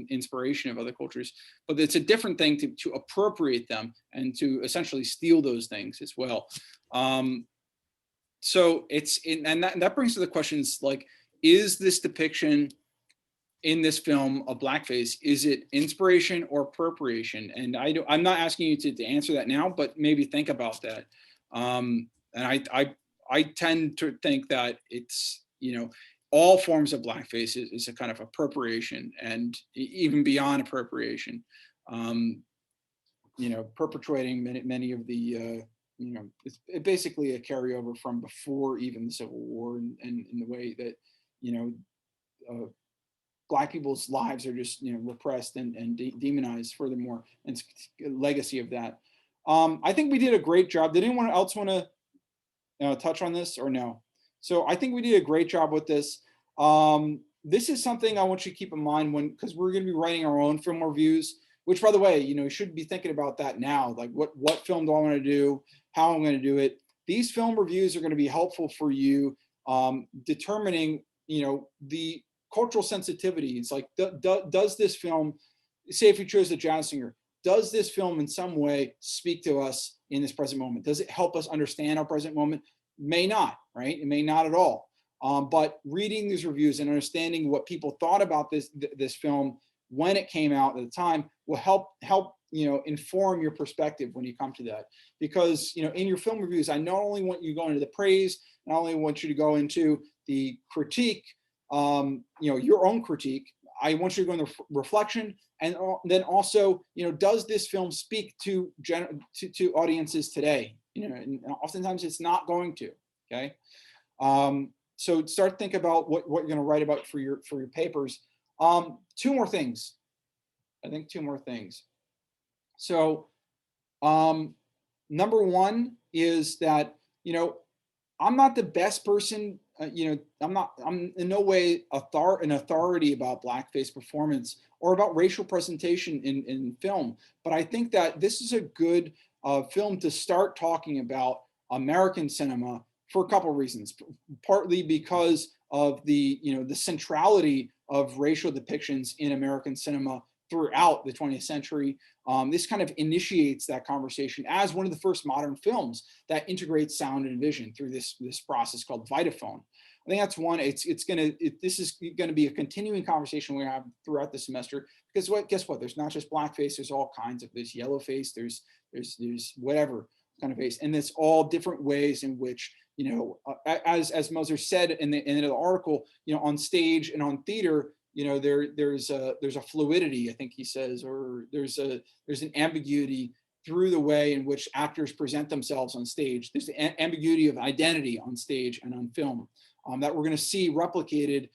inspiration of other cultures. But it's a different thing to appropriate them and to essentially steal those things as well. So and that brings to the questions like, is this depiction in this film of blackface, is it inspiration or appropriation? And I'm not asking you to answer that now, but maybe think about that. And I tend to think that it's, you know, all forms of blackface is a kind of appropriation, and even beyond appropriation, you know, perpetuating many of the you know, it's basically a carryover from before even the Civil War, and in the way that, you know, Black people's lives are just, you know, repressed and demonized furthermore, and it's a legacy of that. I think we did a great job. Did anyone else want to touch on this or no? So I think we did a great job with this. This is something I want you to keep in mind because we're going to be writing our own film reviews, which, by the way, you should be thinking about that now. Like what film do I want to do? How I'm going to do it? These film reviews are going to be helpful for you determining, the cultural sensitivities. Like, does this film, say if you chose The Jazz Singer, does this film in some way speak to us in this present moment? Does it help us understand our present moment? May not, right? It may not at all. But reading these reviews and understanding what people thought about this film when it came out at the time will help inform your perspective when you come to that. Because in your film reviews, I not only want you to go into the praise, not only want you to go into the critique, your own critique. I want you to go into reflection, and then also, does this film speak to audiences today? And oftentimes it's not going to. Okay. So start to think about what you're going to write about for your papers. Two more things. I think two more things. So number one is that, I'm not the best person, I'm in no way an authority about blackface performance or about racial presentation in film. But I think that this is a good film to start talking about American cinema for a couple of reasons. Partly because of the centrality of racial depictions in American cinema throughout the 20th century. This kind of initiates that conversation as one of the first modern films that integrates sound and vision through this process called Vitaphone. I think that's one. This is gonna be a continuing conversation we have throughout the semester, because guess what? There's not just blackface. There's all kinds of. There's yellow face. There's whatever kind of face, and it's all different ways in which, as Moser said in the end of the article, on stage and on theater, there's a fluidity, I think he says, or there's an ambiguity through the way in which actors present themselves on stage. There's the ambiguity of identity on stage and on film that we're going to see replicated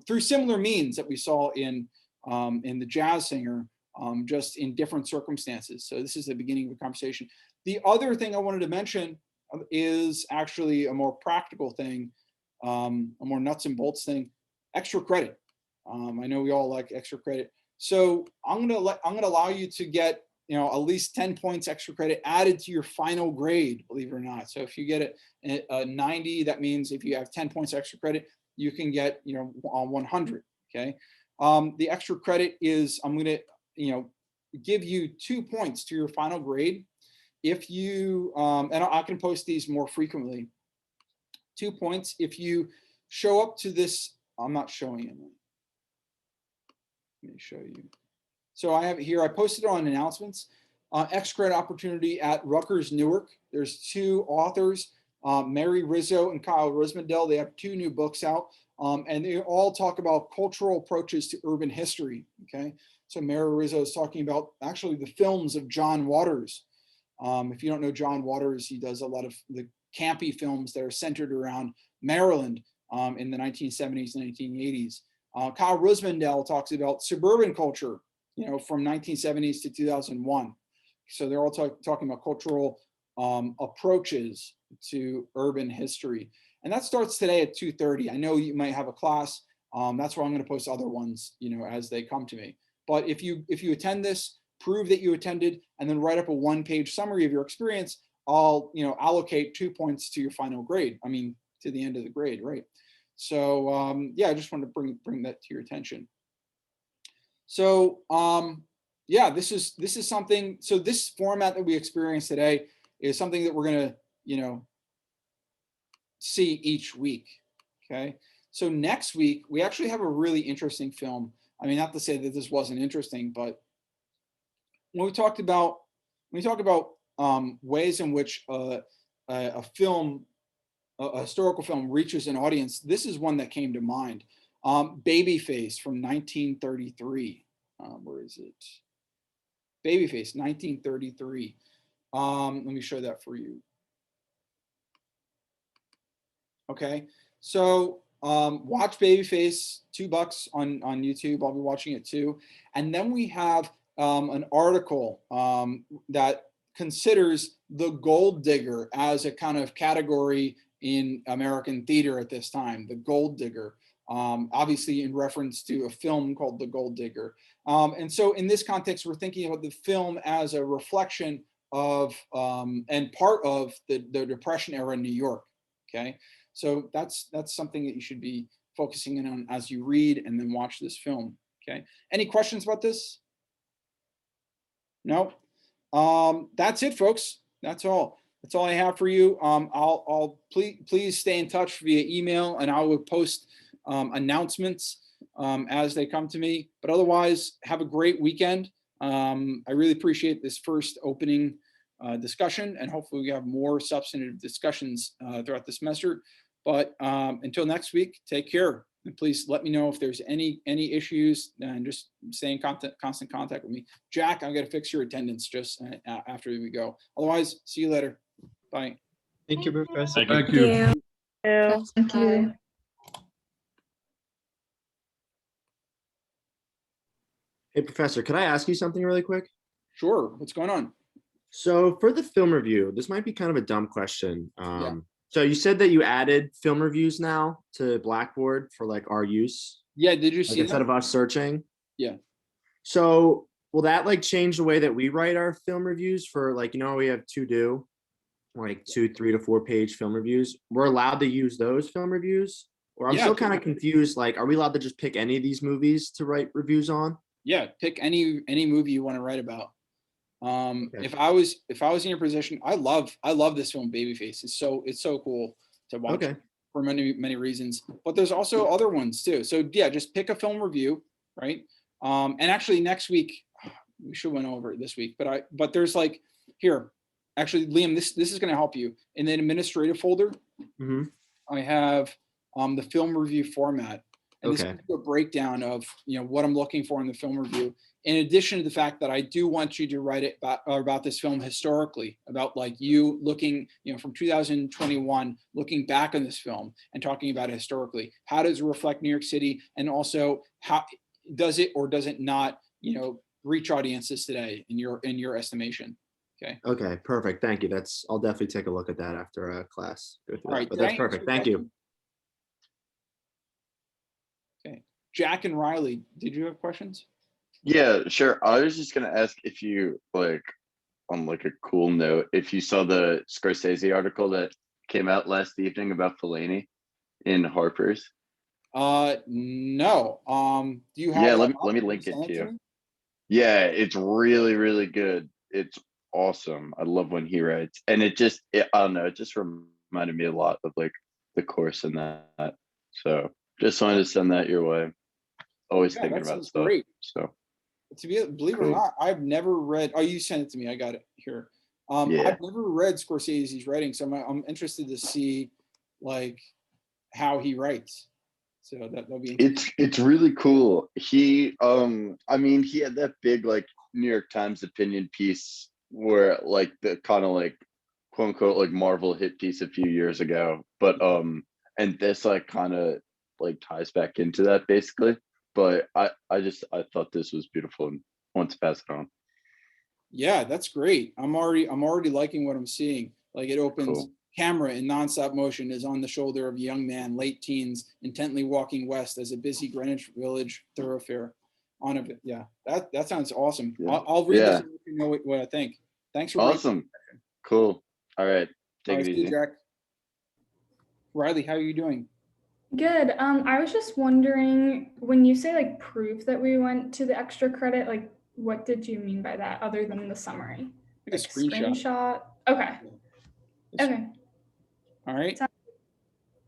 through similar means that we saw in The Jazz Singer, just in different circumstances. So this is the beginning of a conversation. The other thing I wanted to mention is actually a more practical thing, a more nuts and bolts thing: extra credit. I know we all like extra credit, so I'm gonna allow you to get at least 10 points extra credit added to your final grade, believe it or not. So if you get a 90, that means if you have 10 points extra credit, you can get 100. Okay, the extra credit is I'm gonna give you 2 points to your final grade if you and I can post these more frequently. 2 points if you show up to this. I'm not showing it. Let me show you. So I have it here. I posted it on announcements. Extra credit opportunity at Rutgers Newark. There's two authors, Mary Rizzo and Kyle Rosendale. They have 2 new books out, and they all talk about cultural approaches to urban history. Okay, so Mary Rizzo is talking about actually the films of John Waters. If you don't know John Waters, he does a lot of the campy films that are centered around Maryland in the 1970s and 1980s. Kyle Rosendale talks about suburban culture, from 1970s to 2001. So they're all talking about cultural approaches to urban history. And that starts today at 2:30. I know you might have a class. That's where I'm going to post other ones, as they come to me. But if you attend this, prove that you attended, and then write up a 1-page summary of your experience, I'll allocate 2 points to your final grade. I mean, to the end of the grade, right? So yeah, I just wanted to bring that to your attention. So yeah, this is something. So this format that we experienced today is something that we're gonna see each week. Okay. So next week we actually have a really interesting film. I mean, not to say that this wasn't interesting, but when we talk about ways in which a film, a historical film, reaches an audience, this is one that came to mind. Babyface from 1933. Where is it? Babyface, 1933. Let me show that for you. Okay, so watch Babyface, $2 on YouTube. I'll be watching it too. And then we have an article that considers the gold digger as a kind of category in American theater at this time, the gold digger, obviously in reference to a film called The Gold Digger. And so in this context, we're thinking about the film as a reflection of and part of the Depression era New York. Okay, so that's something that you should be focusing in on as you read and then watch this film. Okay, any questions about this? No. That's it, folks. That's all I have for you. I'll please stay in touch via email, and I will post announcements as they come to me. But otherwise, have a great weekend. I really appreciate this first opening discussion, and hopefully we have more substantive discussions throughout the semester. But until next week, take care. And please let me know if there's any issues, and just stay in constant contact with me. Jack, I'm gonna fix your attendance just after we go. Otherwise, see you later. Bye. Thank you, Professor. Thank you. Thank you. Hey, Professor, could I ask you something really quick? Sure. What's going on? So for the film review, this might be kind of a dumb question. So you said that you added film reviews now to Blackboard for like our use. Yeah, did you see instead that? of us searching? Yeah. So will that like change the way that we write our film reviews for like, we have like 2, 3 to 4 page film reviews. We're allowed to use those film reviews? Or I'm Yeah. still kind of confused. Like, are we allowed to just pick any of these movies to write reviews on? Yeah, pick any movie you want to write about. If I was in your position, I love this film Babyface. It's so cool to watch Okay. for many reasons. But there's also other ones too. So yeah, just pick a film review, right? And actually next week we should went over it this week, but there's like here, actually Liam, this is going to help you in the administrative folder. Mm-hmm. I have the film review format. And this Okay. gives you a breakdown of what I'm looking for in the film review. In addition to the fact that I do want you to write it about this film historically, about like you looking, from 2021, looking back on this film and talking about it historically. How does it reflect New York City? And also how does it or does it not, reach audiences today in your estimation? Okay. Okay, perfect. Thank you. I'll definitely take a look at that after class. Go through All that. right, But did I that's answer perfect. your Thank you. question? Okay. Jack and Riley, did you have questions? Yeah, sure. I was just gonna ask if you like, on like a cool note, if you saw the Scorsese article that came out last evening about Fellini in Harper's. No. Do you have Yeah, that let me up? Can you link it send to you. me? Yeah, it's really, really good. It's awesome. I love when he writes, and I don't know, it just reminded me a lot of like the course in that. So just wanted to send that your way. Always Yeah, thinking that about sounds stuff. great. So Believe it or Cool. not, I've never read. Oh, you sent it to me. I got it here. Yeah. I've never read Scorsese's writing, so I'm interested to see like how he writes. So that'll be interesting. It's really cool. He he had that big like New York Times opinion piece where like the kind of like quote unquote like Marvel hit piece a few years ago. But and this like kind of like ties back into that basically. But I thought this was beautiful and want to pass it on. Yeah, that's great. I'm already liking what I'm seeing. Like it opens. Cool. Camera in nonstop motion is on the shoulder of a young man, late teens, intently walking west as a busy Greenwich Village thoroughfare. Yeah, that sounds awesome. Yeah. I'll read this Yeah. and let you know what I think. Thanks for Awesome. Cool. All right. Take All right, it see you, easy. Jack. Riley, how are you doing? Good. I was just wondering, when you say like proof that we went to the extra credit, like what did you mean by that other than the summary? Like a screenshot. Okay. Okay. All right.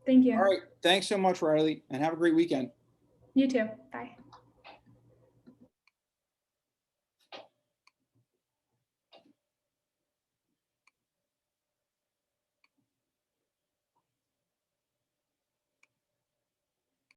Thank you. All right. Thanks so much, Riley, and have a great weekend. You too. Bye.